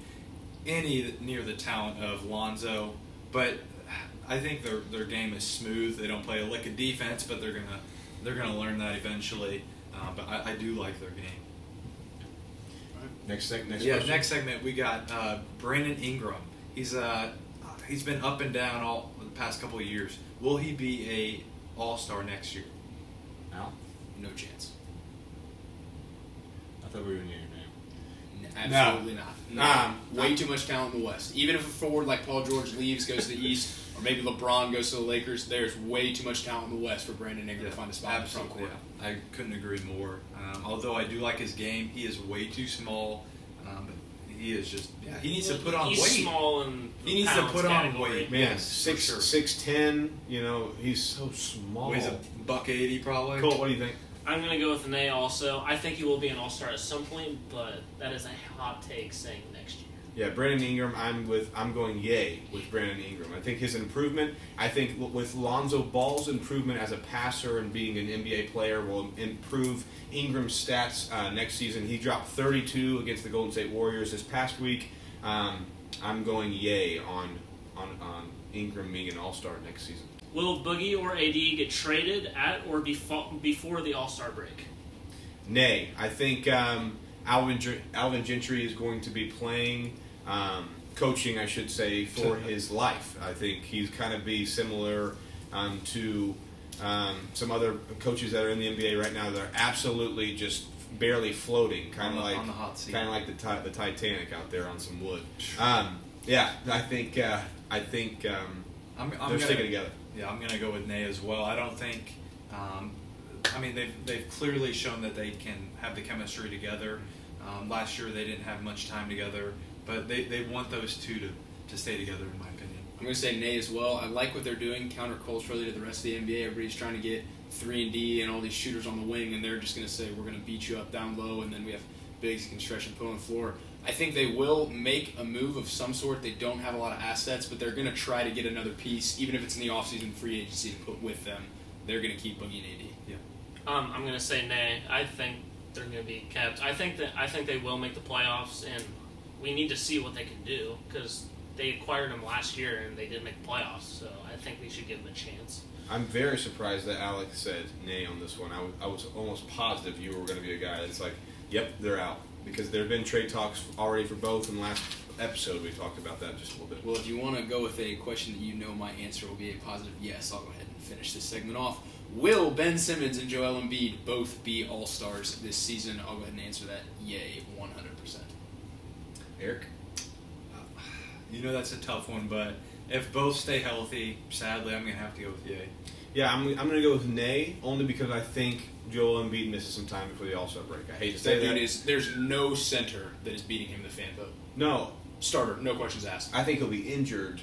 C: near the talent of Lonzo, but I think their game is smooth. They don't play a lick of defense, but they're gonna learn that eventually. But I do like their game.
A: Next segment.
C: Next segment we got Brandon Ingram. He's been up and down all the past couple of years. Will he be a All-Star next year?
A: No.
B: No chance.
A: I thought we were near your name.
B: Absolutely not. Way too much talent in the West. Even if a forward like Paul George leaves, goes to the East, or maybe LeBron goes to the Lakers, there's way too much talent in the West for Brandon Ingram to find a spot in the front court.
C: Yeah. I couldn't agree more. Although I do like his game, he is way too small. But he is just he needs to put on weight.
D: He's small and
C: he needs to put on weight.
A: Man,
C: yes,
A: 6'10", he's so small.
C: Weighs $180 probably.
A: Cool. What do you think?
D: I'm going to go with an A also. I think he will be an All-Star at some point, but that is a hot take saying next year.
A: Yeah, Brandon Ingram, I'm going yay with Brandon Ingram. I think his improvement, with Lonzo Ball's improvement as a passer and being an NBA player will improve Ingram's stats next season. He dropped 32 against the Golden State Warriors this past week. I'm going yay on Ingram being an All-Star next season.
D: Will Boogie or AD get traded at or before the All-Star break?
A: Nay. I think Alvin Gentry is going to be playing, coaching, I should say, for his life. I think he's kind of be similar to some other coaches that are in the NBA right now that are absolutely just barely floating, kind of like
C: on the hot seat.
A: Kind of like the Titanic out there on some wood. I think they're sticking together.
C: Yeah, I'm going to go with nay as well. I don't think I mean, they've clearly shown that they can have the chemistry together. Last year they didn't have much time together, but they want those two to stay together, in my opinion.
B: I'm going to say nay as well. I like what they're doing counter-culturally to the rest of the NBA. Everybody's trying to get 3-and-D and all these shooters on the wing, and they're just going to say, we're going to beat you up down low, and then we have bigs who can stretch and put on the floor. I think they will make a move of some sort. They don't have a lot of assets, but they're going to try to get another piece, even if it's in the offseason free agency, to put with them. They're going to keep Boogie and AD.
C: Yeah.
D: I'm going to say nay. I think they're going to be kept. I think they will make the playoffs, and we need to see what they can do because they acquired them last year and they didn't make the playoffs. So I think we should give them a chance.
A: I'm very surprised that Alex said nay on this one. I was almost positive you were going to be a guy that's like, yep, they're out. Because there have been trade talks already for both, and last episode we talked about that just a little bit.
B: Well, if you want to go with a question that you know my answer will be a positive yes, I'll go ahead and finish this segment off. Will Ben Simmons and Joel Embiid both be All-Stars this season? I'll go ahead and answer that yay, 100%.
A: Eric?
C: That's a tough one, but if both stay healthy, sadly, I'm going to have to go with yay.
A: Yeah, I'm going to go with nay, only because I think Joel Embiid misses some time before the All-Star break. I hate to say that.
B: There's no center that is beating him in the fan vote.
A: No.
B: Starter, no questions asked.
A: I think he'll be injured,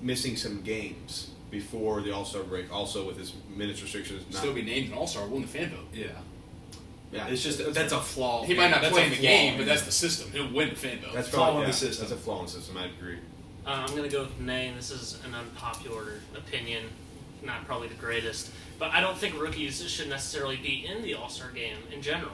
A: missing some games before the All-Star break, also with his minutes restrictions.
B: Still be named an All-Star, will in the fan vote.
C: Yeah. It's just that's a flaw.
B: He might not play in the game, but that's the system. He'll win the fan vote.
A: That's
C: flaw in the system.
A: That's a flaw in the system. I agree.
D: I'm going to go with nay, and this is an unpopular opinion, not probably the greatest. But I don't think rookies should necessarily be in the All-Star game in general.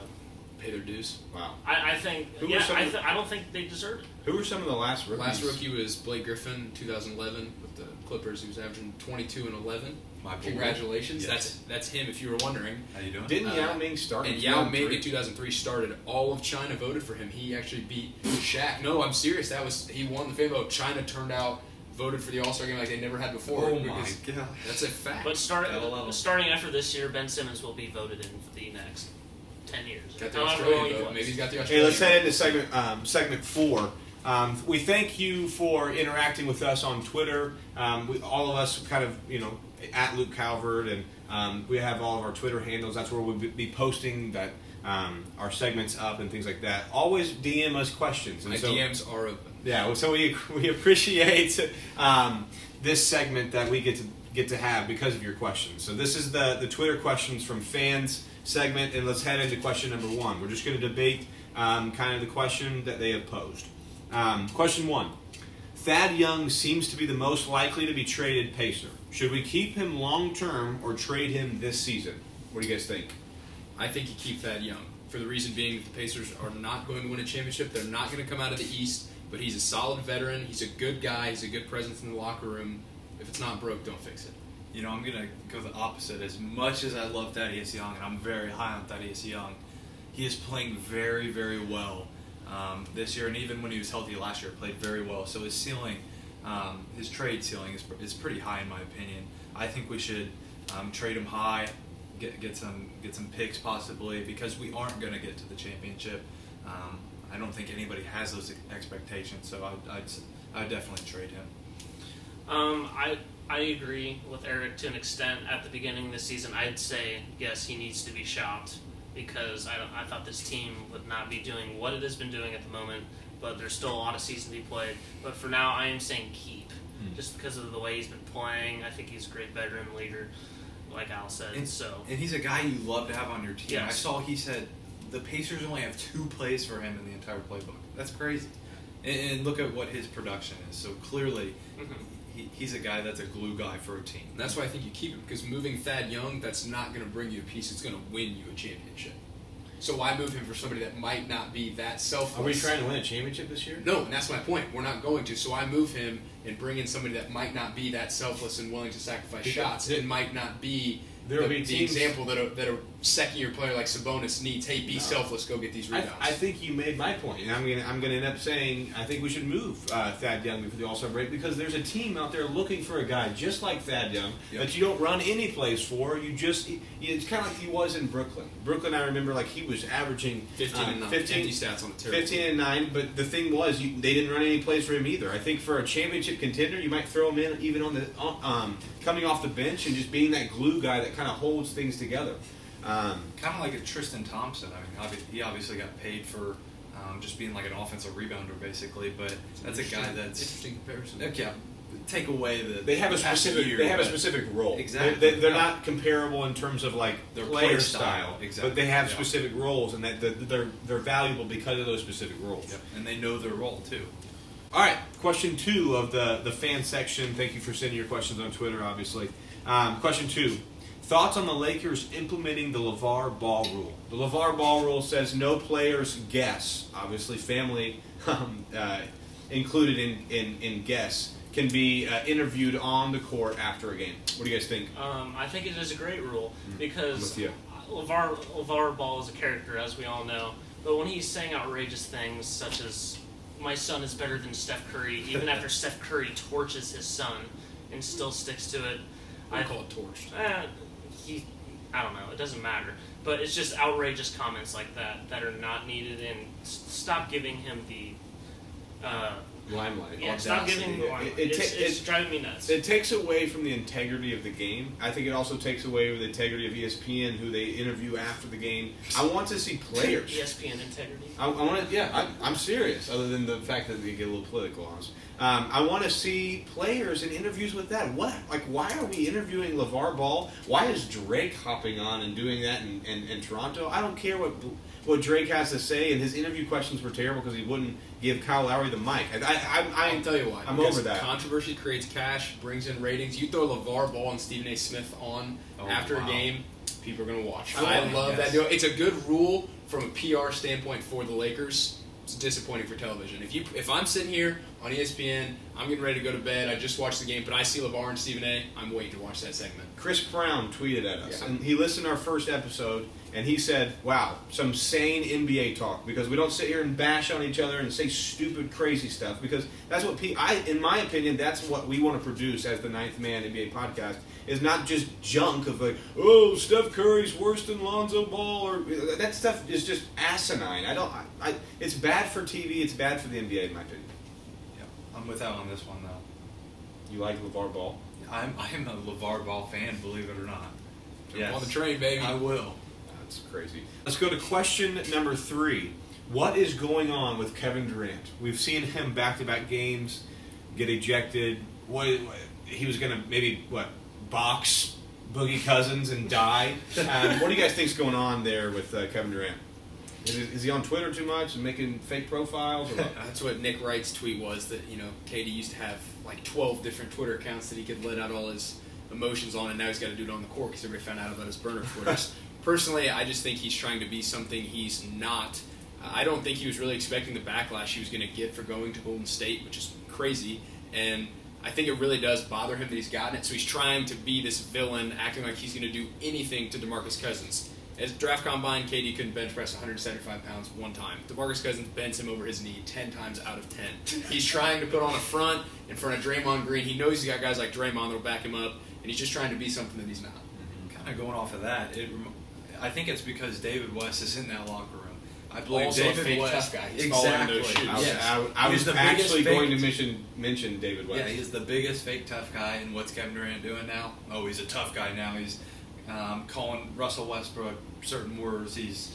B: Pay their dues.
A: Wow.
D: I think, I don't think they deserve it.
A: Who were some of the last rookies?
B: Last rookie was Blake Griffin, 2011, with the Clippers. He was averaging 22 and 11.
C: My boy.
B: Congratulations.
C: Yes.
B: That's him, if you were wondering.
C: How you doing?
A: Didn't Yao Ming start
B: And Yao Ming in 2003 started. All of China voted for him. He actually beat Shaq. No, I'm serious. He won the fan vote. China turned out, voted for the All-Star game like they never had before.
C: Oh, my God.
B: That's a fact.
D: But starting after this year, Ben Simmons will be voted in for the next 10 years.
B: Got the Australian vote. Maybe he's got the Australian
A: Hey, let's head into segment 4. We thank you for interacting with us on Twitter. All of us kind of, at Luke Calvert, and we have all of our Twitter handles. That's where we'll be posting that our segments up and things like that. Always DM us questions. And
B: My DMs are open.
A: Yeah, so we appreciate this segment that we get to have because of your questions. So this is the Twitter questions from fans segment, and let's head into question number 1. We're just going to debate kind of the question that they have posed. Question 1. Thad Young seems to be the most likely to be traded Pacer. Should we keep him long-term or trade him this season? What do you guys think?
B: I think you keep Thad Young, for the reason being that the Pacers are not going to win a championship. They're not going to come out of the East, but he's a solid veteran. He's a good guy. He's a good presence in the locker room. If it's not broke, don't fix it.
C: I'm going to go the opposite. As much as I love Thaddeus Young, and I'm very high on Thaddeus Young, he is playing very, very well this year, and even when he was healthy last year, played very well. So his ceiling, his trade ceiling is pretty high in my opinion. I think we should trade him high, get some picks possibly, because we aren't going to get to the championship. I don't think anybody has those expectations, so I'd definitely trade him.
D: I agree with Eric to an extent. At the beginning of the season, I'd say, yes, he needs to be shopped because I thought this team would not be doing what it has been doing at the moment, but there's still a lot of season to be played. But for now, I am saying keep, just because of the way he's been playing. I think he's a great veteran leader, like Al said.
C: And he's a guy you love to have on your team. Yes. I saw he said the Pacers only have 2 plays for him in the entire playbook. That's crazy. And look at what his production is. So clearly, he's a guy that's a glue guy for a team.
B: And that's why I think you keep him, because moving Thad Young, that's not going to bring you a piece. It's going to win you a championship. So why move him for somebody that might not be that selfless?
A: Are we trying to win a championship this year?
B: No, and that's my point. We're not going to. So I move him and bring in somebody that might not be that selfless and willing to sacrifice shots. It might not be the example that a second-year player like Sabonis needs. Hey, be selfless. Go get these rebounds.
A: I think you made my point, and I'm going to end up saying I think we should move Thad Young before the All-Star break because there's a team out there looking for a guy just like Thad Young that you don't run any plays for. It's kind of like he was in Brooklyn. Brooklyn, I remember, he was averaging
B: 15 and 9. 15 stats on the terrible
A: 15 and 9. But the thing was, they didn't run any plays for him either. I think for a championship contender, you might throw him in even on the coming off the bench and just being that glue guy that kind of holds things together.
C: Kind of like a Tristan Thompson. I mean, he obviously got paid for just being like an offensive rebounder, basically. But that's a guy that's
B: interesting comparison.
C: Yeah, take away the
A: they have a specific role.
C: Exactly.
A: They're not comparable in terms of like
C: their
A: player style.
C: Exactly.
A: But they have specific roles, and that they're valuable because of those specific roles.
C: Yep. And they know their role too.
A: All right, question 2 of the fan section. Thank you for sending your questions on Twitter, obviously. Question 2. Thoughts on the Lakers implementing the LeVar Ball rule? The LeVar Ball rule says no players guess. Obviously, family included in guess can be interviewed on the court after a game. What do you guys think?
D: I think it is a great rule because
A: I'm with you.
D: LeVar Ball is a character, as we all know. But when he's saying outrageous things such as "my son is better than Steph Curry," even after Steph Curry torches his son and still sticks to it,
B: I call it torched.
D: I don't know. It doesn't matter. But it's just outrageous comments like that are not needed, and stop giving him the
A: limelight.
D: Yeah, stop giving him the limelight. It's driving me nuts.
A: It takes away from the integrity of the game. I think it also takes away from the integrity of ESPN, who they interview after the game. I want to see players.
D: ESPN integrity.
A: I want to. Yeah, I'm serious. Other than the fact that they get a little political on us. I want to see players in interviews with that. Why are we interviewing LeVar Ball? Why is Drake hopping on and doing that in Toronto? I don't care what Drake has to say, and his interview questions were terrible because he wouldn't give Kyle Lowry the mic.
B: I'll tell you why.
A: I'm over that.
B: Controversy creates cash, brings in ratings. You throw LeVar Ball and Stephen A. Smith on after a game, people are going to watch. I love that deal. It's a good rule from a PR standpoint for the Lakers. It's disappointing for television. If I'm sitting here on ESPN, I'm getting ready to go to bed, I just watched the game, but I see LeVar and Stephen A., I'm waiting to watch that segment.
A: Chris Brown tweeted at us, and he listened to our first episode, and he said, wow, some sane NBA talk, because we don't sit here and bash on each other and say stupid, crazy stuff, because that's what in my opinion, that's what we want to produce as the Ninth Man NBA podcast, is not just junk of like, oh, Steph Curry's worse than Lonzo Ball, or that stuff is just asinine. It's bad for TV, it's bad for the NBA, in my opinion.
C: Yeah, I'm with Al on this one, though.
A: You like LeVar Ball?
C: I'm a LeVar Ball fan, believe it or not.
B: Yes. On the train, baby.
C: I will.
A: That's crazy. Let's go to question number 3. What is going on with Kevin Durant? We've seen him back-to-back games get ejected. He was going to box Boogie Cousins and die. What do you guys think is going on there with Kevin Durant? Is he on Twitter too much and making fake profiles? Or what?
B: That's what Nick Wright's tweet was, that KD used to have like 12 different Twitter accounts that he could let out all his emotions on, and now he's got to do it on the court because everybody found out about his burner Twitters. Personally, I just think he's trying to be something he's not. I don't think he was really expecting the backlash he was going to get for going to Golden State, which is crazy, and I think it really does bother him that he's gotten it, so he's trying to be this villain, acting like he's going to do anything to DeMarcus Cousins. As draft combine, KD couldn't bench press 175 pounds one time. DeMarcus Cousins bends him over his knee 10 times out of 10. He's trying to put on a front in front of Draymond Green. He knows he's got guys like Draymond that'll back him up, and he's just trying to be something that he's not.
C: Kind of going off of that, I think it's because David West is in that locker room. I believe
B: also
C: David
B: a fake
C: West.
B: Tough guy. He's
C: Exactly.
B: Those shoes.
A: I was actually going to mention David West.
C: Yeah, he's the biggest fake tough guy. And what's Kevin Durant doing now? Oh, he's a tough guy now. He's calling Russell Westbrook certain words. He's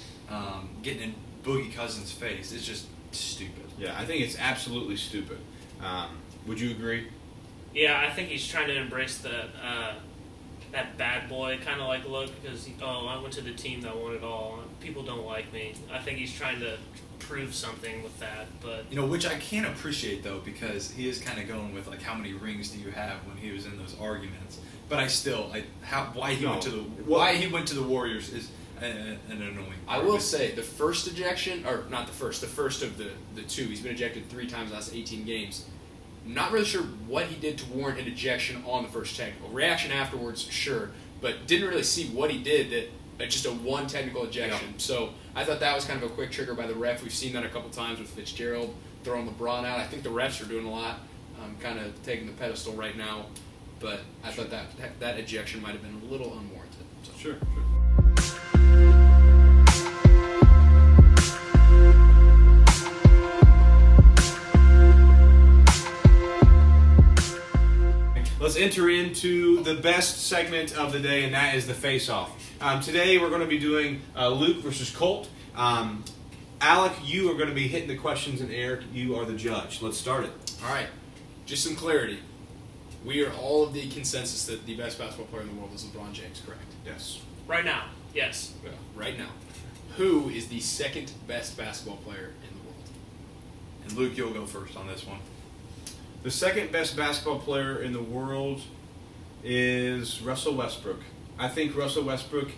C: getting in Boogie Cousins' face. It's just stupid.
A: Yeah, I think it's absolutely stupid. Would you agree?
D: Yeah, I think he's trying to embrace that bad boy kind of like look because, I went to the team that won it all. People don't like me. I think he's trying to prove something with that, but
C: which I can't appreciate though, because he is kind of going with like, how many rings do you have when he was in those arguments? But why he went to the Warriors is an annoying.
B: I will say the first ejection, or not the first of the two. He's been ejected 3 times last 18 games. I'm not really sure what he did to warrant an ejection on the first technical. Reaction afterwards, sure, but didn't really see what he did. That just a one technical ejection. Yeah. So I thought that was kind of a quick trigger by the ref. We've seen that a couple times with Fitzgerald throwing LeBron out. I think the refs are doing a lot, kind of taking the pedestal right now. But I thought that ejection might have been a little unwarranted. So.
A: Sure. let's enter into the best segment of the day, and that is the face-off. Today we're going to be doing Luke versus Colt. Alec, you are going to be hitting the questions, and Eric, you are the judge. Let's start it.
B: All right. Just some clarity. We are all of the consensus that the best basketball player in the world is LeBron James, correct?
A: Yes.
D: Right now, yes.
B: Yeah, right now. Who is the second best basketball player in the world?
C: And Luke, you'll go first on this one.
A: The second best basketball player in the world is Russell Westbrook. I think Russell Westbrook,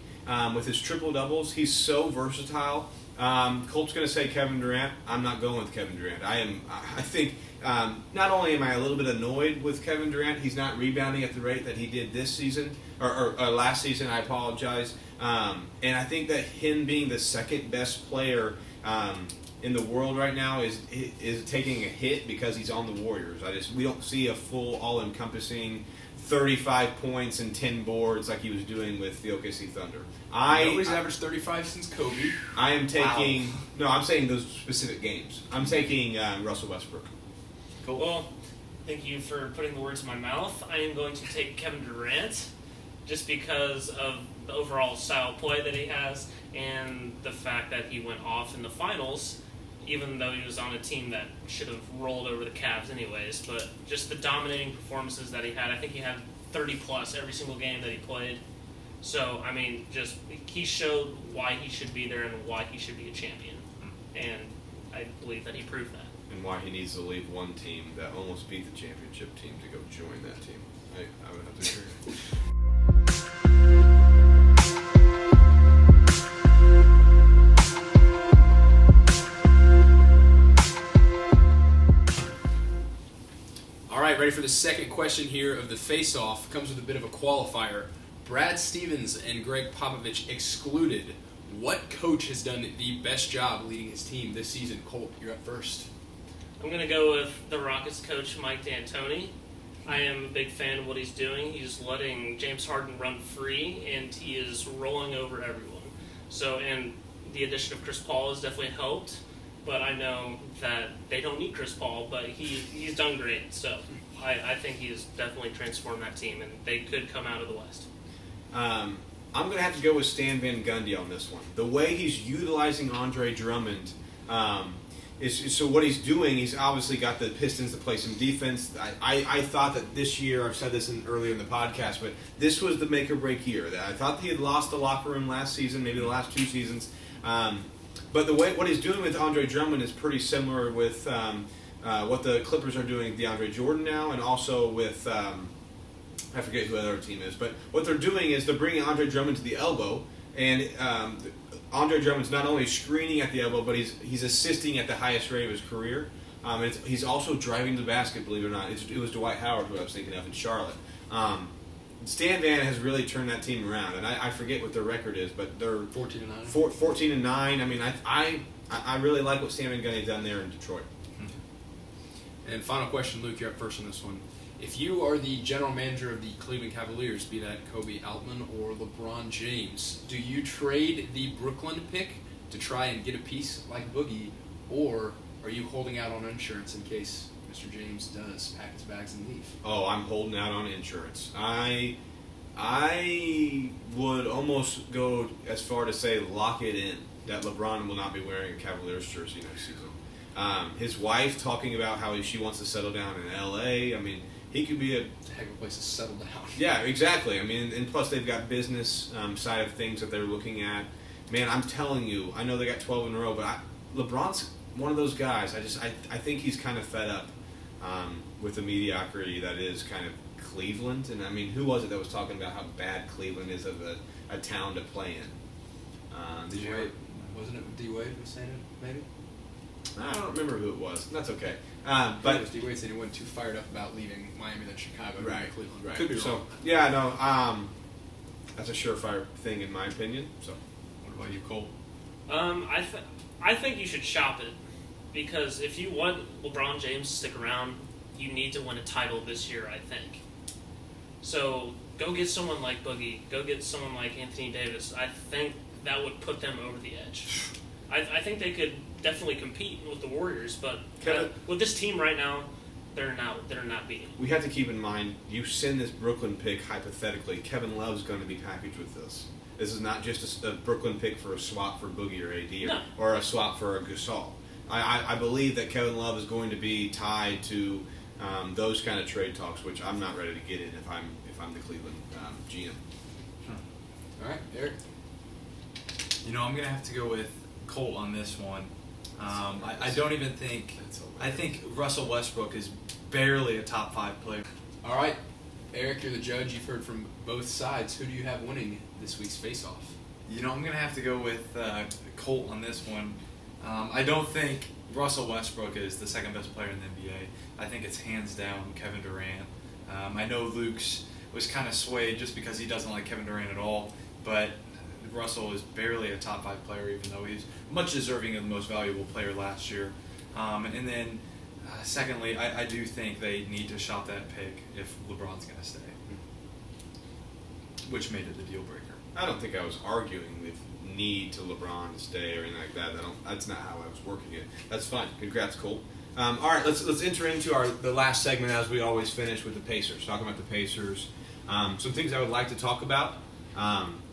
A: with his triple-doubles, he's so versatile. Colt's going to say Kevin Durant. I'm not going with Kevin Durant. I think not only am I a little bit annoyed with Kevin Durant, he's not rebounding at the rate that he did this season, or last season, I apologize. And I think that him being the second best player in the world right now is taking a hit because he's on the Warriors. We don't see a full, all-encompassing 35 points and 10 boards like he was doing with the OKC Thunder.
B: Nobody's averaged 35 since Kobe.
A: I am taking... Wow. No, I'm saying those specific games. I'm taking Russell Westbrook.
D: Cool. Well, thank you for putting the words in my mouth. I am going to take Kevin Durant just because of the overall style of play that he has and the fact that he went off in the finals, even though he was on a team that should have rolled over the Cavs anyways. But just the dominating performances that he had. I think he had 30-plus every single game that he played. So, I mean, just he showed why he should be there and why he should be a champion. And I believe that he proved that.
A: And why he needs to leave one team that almost beat the championship team to go join that team. I would have to agree.
B: All right, ready for the second question here of the face-off. Comes with a bit of a qualifier. Brad Stevens and Greg Popovich excluded. What coach has done the best job leading his team this season? Colt, you're up first.
D: I'm going to go with the Rockets coach, Mike D'Antoni. I am a big fan of what he's doing. He's letting James Harden run free, and he is rolling over everyone. So, and the addition of Chris Paul has definitely helped, but I know that they don't need Chris Paul, but he's done great. So I think he's definitely transformed that team, and they could come out of the West.
A: I'm going to have to go with Stan Van Gundy on this one. The way he's utilizing Andre Drummond so what he's doing, he's obviously got the Pistons to play some defense. I thought that this year, I've said this earlier in the podcast, but this was the make-or-break year. I thought he had lost the locker room last season, maybe the last 2 seasons. But what he's doing with Andre Drummond is pretty similar with what the Clippers are doing with DeAndre Jordan now, and also with... I forget who the other team is, but what they're doing is they're bringing Andre Drummond to the elbow, and Andre Drummond's not only screening at the elbow, but he's assisting at the highest rate of his career. He's also driving the basket, believe it or not. It was Dwight Howard who I was thinking of in Charlotte. Stan Van has really turned that team around, and I forget what their record is, but they're
B: 14-9.
A: 14-9. I mean, I really like what Stan Van Gundy done there in Detroit.
B: And final question, Luke, you're up first on this one. If you are the general manager of the Cleveland Cavaliers, be that Kobe Altman or LeBron James, do you trade the Brooklyn pick to try and get a piece like Boogie, or are you holding out on insurance in case Mr. James does pack his bags and leave?
A: Oh, I'm holding out on insurance. I would almost go as far to say lock it in that LeBron will not be wearing a Cavaliers jersey next season. His wife talking about how she wants to settle down in L.A. I mean, he could be
B: It's a heck of a place to settle down.
A: Yeah, exactly. I mean, and plus they've got business side of things that they're looking at. Man, I'm telling you, I know they got 12 in a row, but LeBron's one of those guys. I think he's kind of fed up with the mediocrity that is kind of Cleveland. And I mean, who was it that was talking about how bad Cleveland is of a town to play in?
B: Wasn't it D Wade was saying it? Maybe.
A: I don't remember who it was. That's okay.
B: But it was D Wade said he wasn't too fired up about leaving Miami than Chicago.
A: Right.
B: Cleveland.
A: Right.
B: Could be wrong.
A: So yeah, no. That's a surefire thing in my opinion. So,
C: what about you, Cole?
D: I think you should shop it, because if you want LeBron James to stick around, you need to win a title this year, I think. So go get someone like Boogie. Go get someone like Anthony Davis. I think that would put them over the edge. I think they could definitely compete with the Warriors, but with this team right now, they're not beating.
A: We have to keep in mind, you send this Brooklyn pick hypothetically. Kevin Love's going to be packaged with this. This is not just a Brooklyn pick for a swap for Boogie or AD or a swap for a Gasol. I believe that Kevin Love is going to be tied to those kind of trade talks, which I'm not ready to get in if I'm the Cleveland GM.
B: All right, Eric.
C: I'm going to have to go with Colt on this one. I don't even think. I think Russell Westbrook is barely a top 5 player.
B: All right, Eric, you're the judge. You've heard from both sides. Who do you have winning this week's face-off?
C: I'm going to have to go with Colt on this one. I don't think Russell Westbrook is the second best player in the NBA. I think it's hands down Kevin Durant. I know Luke's was kind of swayed just because he doesn't like Kevin Durant at all, but Russell is barely a top 5 player, even though he's much deserving of the most valuable player last year. And then, secondly, I do think they need to shop that pick if LeBron's going to stay, which made it the deal breaker.
A: I don't think I was arguing with need to LeBron to stay or anything like that. That's not how I was working it. That's fine. Congrats, Cole. All right, let's enter into the last segment as we always finish with the Pacers. Talking about the Pacers. Some things I would like to talk about.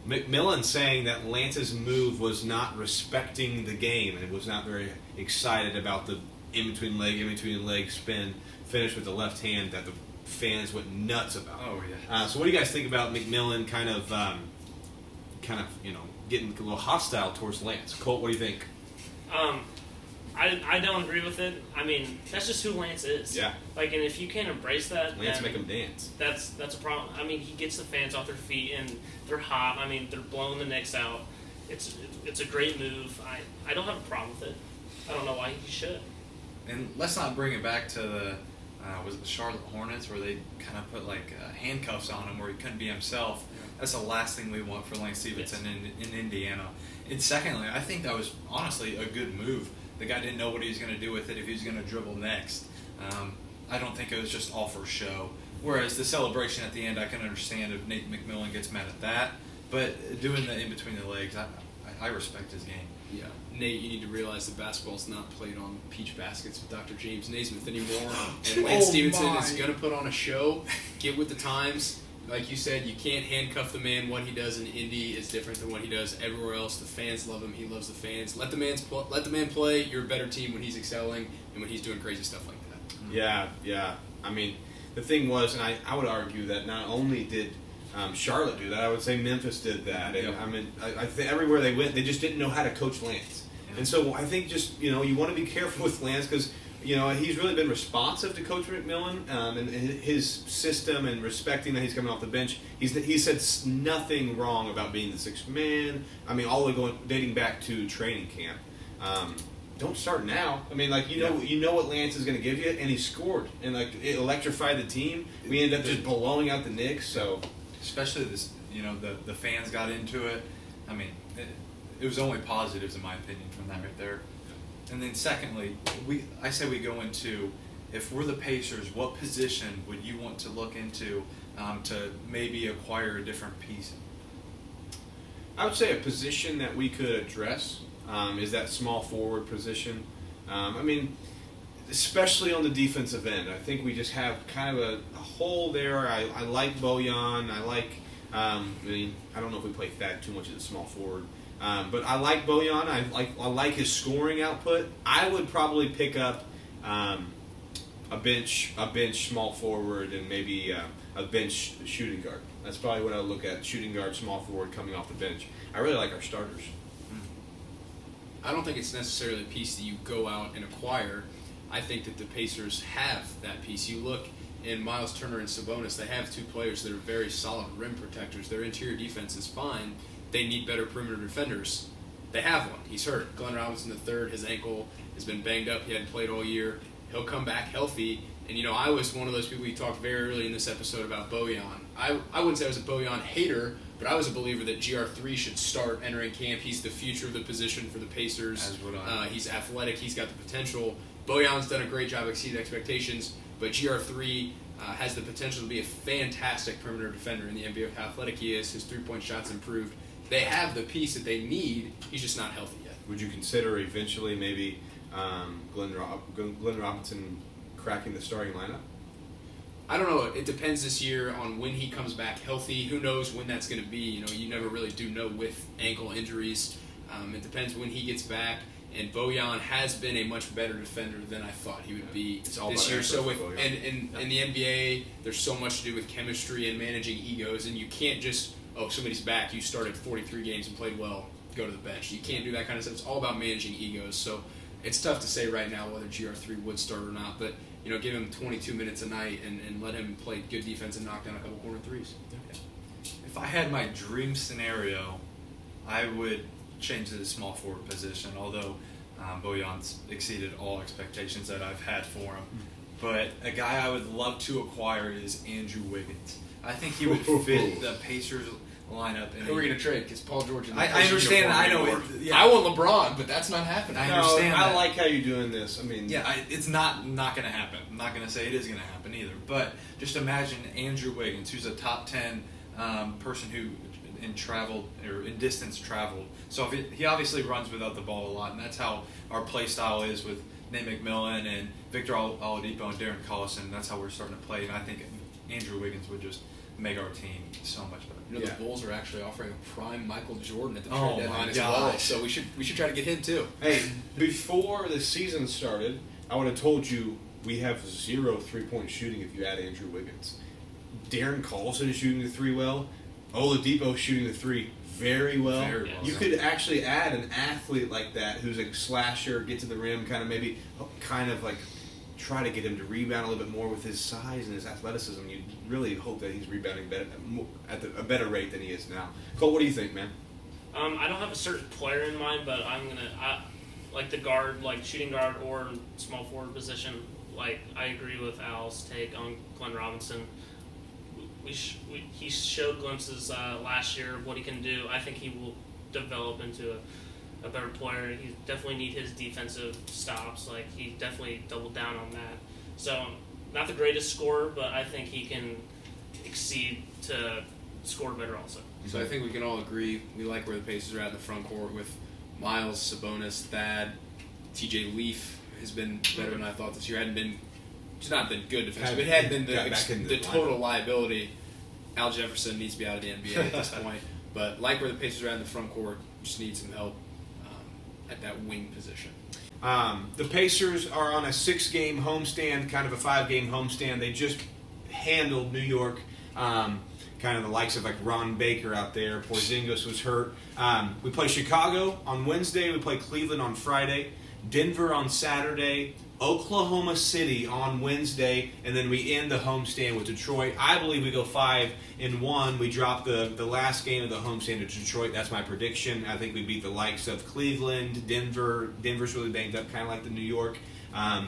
A: McMillan saying that Lance's move was not respecting the game and was not very excited about the in-between leg spin finish with the left hand that the fans went nuts about.
C: Oh, yeah.
A: So what do you guys think about McMillan kind of getting a little hostile towards Lance? Colt, what do you think?
D: I don't agree with it. I mean, that's just who Lance is.
A: Yeah.
D: And if you can't embrace that,
A: Lance make him dance.
D: That's a problem. I mean, he gets the fans off their feet, and they're hot. I mean, they're blowing the Knicks out. It's a great move. I don't have a problem with it. I don't know why he should.
C: And let's not bring it back to the was it the Charlotte Hornets where they kind of put handcuffs on him where he couldn't be himself. Yeah. That's the last thing we want for Lance Stevenson in Indiana. And secondly, I think that was honestly a good move. The guy didn't know what he was going to do with it if he was going to dribble next. I don't think it was just all for show. Whereas the celebration at the end, I can understand if Nate McMillan gets mad at that. But doing the in between the legs, I respect his game.
B: Yeah. Nate, you need to realize that basketball's not played on peach baskets with Dr. James Naismith anymore. And Lance Stevenson is going to put on a show. Get with the times. Like you said, you can't handcuff the man. What he does in Indy is different than what he does everywhere else. The fans love him. He loves the fans. Let the man play. You're a better team when he's excelling and when he's doing crazy stuff like that.
A: Yeah. I mean, the thing was, and I would argue that not only did Charlotte do that, I would say Memphis did that. And, I mean, I think everywhere they went, they just didn't know how to coach Lance. Yeah. And so I think just, you want to be careful with Lance because, he's really been responsive to Coach McMillan and his system and respecting that he's coming off the bench. He said nothing wrong about being the sixth man. I mean, all the way dating back to training camp. Don't start now. I mean, you know what Lance is going to give you, and he scored and it electrified the team. We ended up just blowing out the Knicks. So,
C: especially this, the fans got into it. I mean, it was only positives in my opinion from that right there. And then secondly, I say we go into, if we're the Pacers, what position would you want to look into to maybe acquire a different piece?
A: I would say a position that we could address is that small forward position. I mean, especially on the defensive end. I think we just have kind of a hole there. I like Bojan. I don't know if we play Thad too much as a small forward. But I like Bojan. I like his scoring output. I would probably pick up a bench small forward and maybe a bench shooting guard. That's probably what I would look at: shooting guard, small forward coming off the bench. I really like our starters.
B: I don't think it's necessarily a piece that you go out and acquire. I think that the Pacers have that piece. You look in Miles Turner and Sabonis, they have two players that are very solid rim protectors. Their interior defense is fine. They need better perimeter defenders. They have one. He's hurt. Glenn Robinson III, his ankle has been banged up. He hadn't played all year. He'll come back healthy. And, I was one of those people we talked very early in this episode about Bojan. I wouldn't say I was a Bojan hater, but I was a believer that GR3 should start entering camp. He's the future of the position for the Pacers.
C: As would I.
B: He's athletic. He's got the potential. Bojan's done a great job exceeding expectations, but GR3 has the potential to be a fantastic perimeter defender in the NBA with how athletic he is. His three-point shot's improved. They have the piece that they need. He's just not healthy yet.
A: Would you consider eventually maybe Glenn Robinson cracking the starting lineup?
B: I don't know. It depends this year on when he comes back healthy. Who knows when that's going to be? You never really do know with ankle injuries. It depends when he gets back. And Bojan has been a much better defender than I thought he would be this year. So in the NBA, there's so much to do with chemistry and managing egos, and you can't just somebody's back. You started 43 games and played well. Go to the bench. You can't do that kind of stuff. It's all about managing egos. So it's tough to say right now whether GR3 would start or not. But give him 22 minutes a night and let him play good defense and knock down a couple corner threes.
C: Yeah. If I had my dream scenario, I would change to the small forward position, although Bojan's exceeded all expectations that I've had for him. But a guy I would love to acquire is Andrew Wiggins. I think he would fit the Pacers lineup.
B: Who are we going to trade? Because Paul George and
C: I understand. I know.
B: I want LeBron, but that's not happening.
C: I understand.
A: I like how you're doing this. I mean,
C: it's not going to happen. I'm not going to say it is going to happen either. But just imagine Andrew Wiggins, who's a top 10 person who in distance traveled. So he obviously runs without the ball a lot, and that's how our play style is with Nate McMillan and Victor Oladipo and Darren Collison. That's how we're starting to play, and I think Andrew Wiggins would just make our team so much better.
B: The Bulls are actually offering a prime Michael Jordan at the trade deadline as well, so we should try to get him too.
A: Hey, before the season started, I would have told you we have 0 3-point shooting if you add Andrew Wiggins. Darren Collison is shooting the 3 well. Oladipo shooting the 3 very well. You could actually add an athlete like that who's a slasher, get to the rim, kind of like try to get him to rebound a little bit more with his size and his athleticism. You really hope that he's rebounding at a better rate than he is now. Cole, what do you think, man?
D: I don't have a certain player in mind, but like the guard, like shooting guard or small forward position. Like I agree with Al's take on Glenn Robinson. He showed glimpses last year of what he can do. I think he will develop into a better player. He definitely need his defensive stops. Like he definitely doubled down on that. So not the greatest scorer, but I think he can exceed to score better also.
B: So I think we can all agree we like where the Pacers are at in the front court with Miles, Sabonis, Thad, TJ Leaf has been better than I thought this year. He's not been good defensively. It had been the total liability. Al Jefferson needs to be out of the NBA at this point. But like where the Pacers are at in the front court, just need some help at that wing position.
A: The Pacers are on a 6-game homestand, kind of a 5-game homestand. They just handled New York, kind of the likes of like Ron Baker out there. Porzingis was hurt. We play Chicago on Wednesday. We play Cleveland on Friday. Denver on Saturday. Oklahoma City on Wednesday, and then we end the homestand with Detroit. I believe we go 5-1. We drop the last game of the homestand to Detroit. That's my prediction. I think we beat the likes of Cleveland, Denver. Denver's really banged up, kind of like the New York. I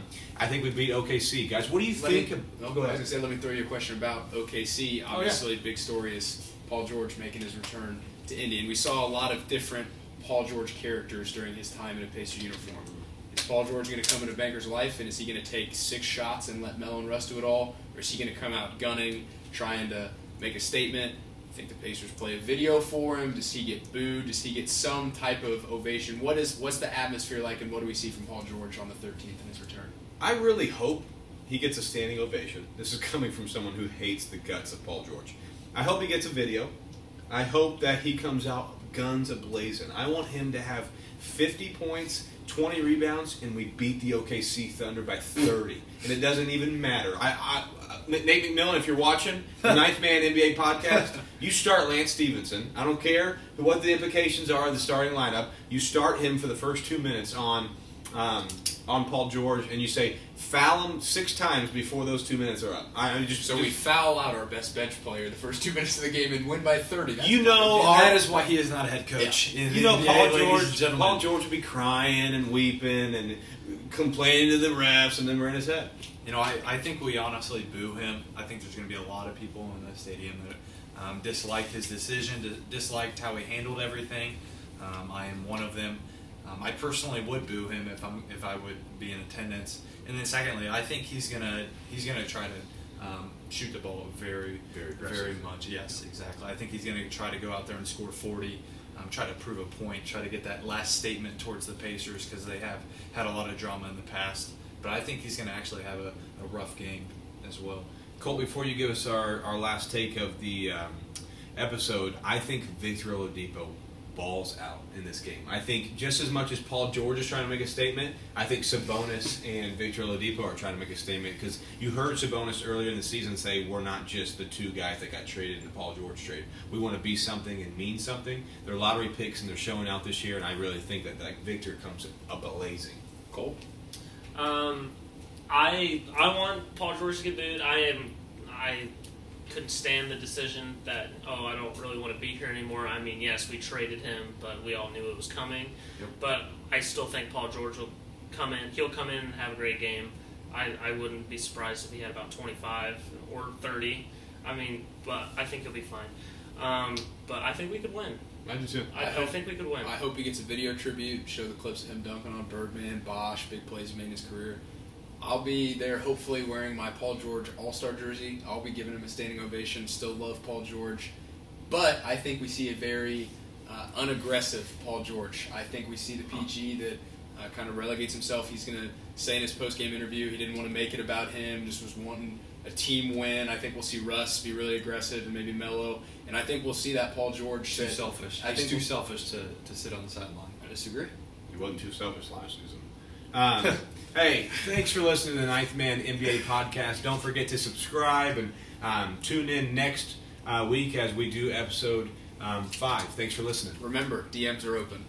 A: think we beat OKC. Guys, what do you think?
B: Go ahead. I was going to say, let me throw you a question about OKC. Obviously, big story is Paul George making his return to Indy, and we saw a lot of different Paul George characters during his time in a Pacers uniform. Is Paul George going to come into Banker's life, and is he going to take 6 shots and let Melo and Russ do it all? Or is he going to come out gunning, trying to make a statement? I think the Pacers play a video for him. Does he get booed? Does he get some type of ovation? What's the atmosphere like, and what do we see from Paul George on the 13th in his return?
A: I really hope he gets a standing ovation. This is coming from someone who hates the guts of Paul George. I hope he gets a video. I hope that he comes out guns a-blazing. I want him to have 50 points, 20 rebounds, and we beat the OKC Thunder by 30. And it doesn't even matter. Nate McMillan, if you're watching, the Ninth Man NBA podcast, you start Lance Stevenson. I don't care what the implications are of the starting lineup. You start him for the first 2 minutes on Paul George, and you say, foul him 6 times before those 2 minutes are up.
B: We foul out our best bench player the first 2 minutes of the game and win by 30.
C: That is why he is not a head coach.
A: Yeah. Paul George would be crying and weeping and complaining to the refs, and then we're in his head.
C: I think we honestly boo him. I think there's going to be a lot of people in the stadium that disliked his decision, disliked how he handled everything. I am one of them. I personally would boo him if I would be in attendance. And then secondly, I think he's gonna try to shoot the ball very, very much. Yes, exactly. I think he's gonna try to go out there and score 40, try to prove a point, try to get that last statement towards the Pacers because they have had a lot of drama in the past. But I think he's going to actually have a rough game as well.
A: Colt, before you give us our last take of the episode, I think Victor Oladipo balls out in this game. I think just as much as Paul George is trying to make a statement, I think Sabonis and Victor Oladipo are trying to make a statement, because you heard Sabonis earlier in the season say, we're not just the two guys that got traded in the Paul George trade. We want to be something and mean something. They're lottery picks and they're showing out this year, and I really think that Victor comes up blazing. Colt?
D: I want Paul George to get booed. I couldn't stand the decision that, I don't really want to be here anymore. I mean, yes, we traded him, but we all knew it was coming. Yep. But I still think Paul George will come in. He'll come in and have a great game. I wouldn't be surprised if he had about 25 or 30. I mean, but I think he'll be fine. But I think we could win.
A: I do too.
D: I think we could win.
B: I hope he gets a video tribute, show the clips of him dunking on Birdman, Bosch, big plays he made in his career. I'll be there hopefully wearing my Paul George All-Star jersey. I'll be giving him a standing ovation. Still love Paul George. But I think we see a very unaggressive Paul George. I think we see the PG that kind of relegates himself. He's going to say in his post-game interview he didn't want to make it about him, just was wanting a team win. I think we'll see Russ be really aggressive and maybe mellow. And I think we'll see that Paul George.
C: Too selfish. He's too selfish to sit on the sideline.
B: I disagree.
A: He wasn't too selfish last season. Hey, thanks for listening to the Ninth Man NBA podcast. Don't forget to subscribe and tune in next week as we do episode 5. Thanks for listening.
B: Remember, DMs are open.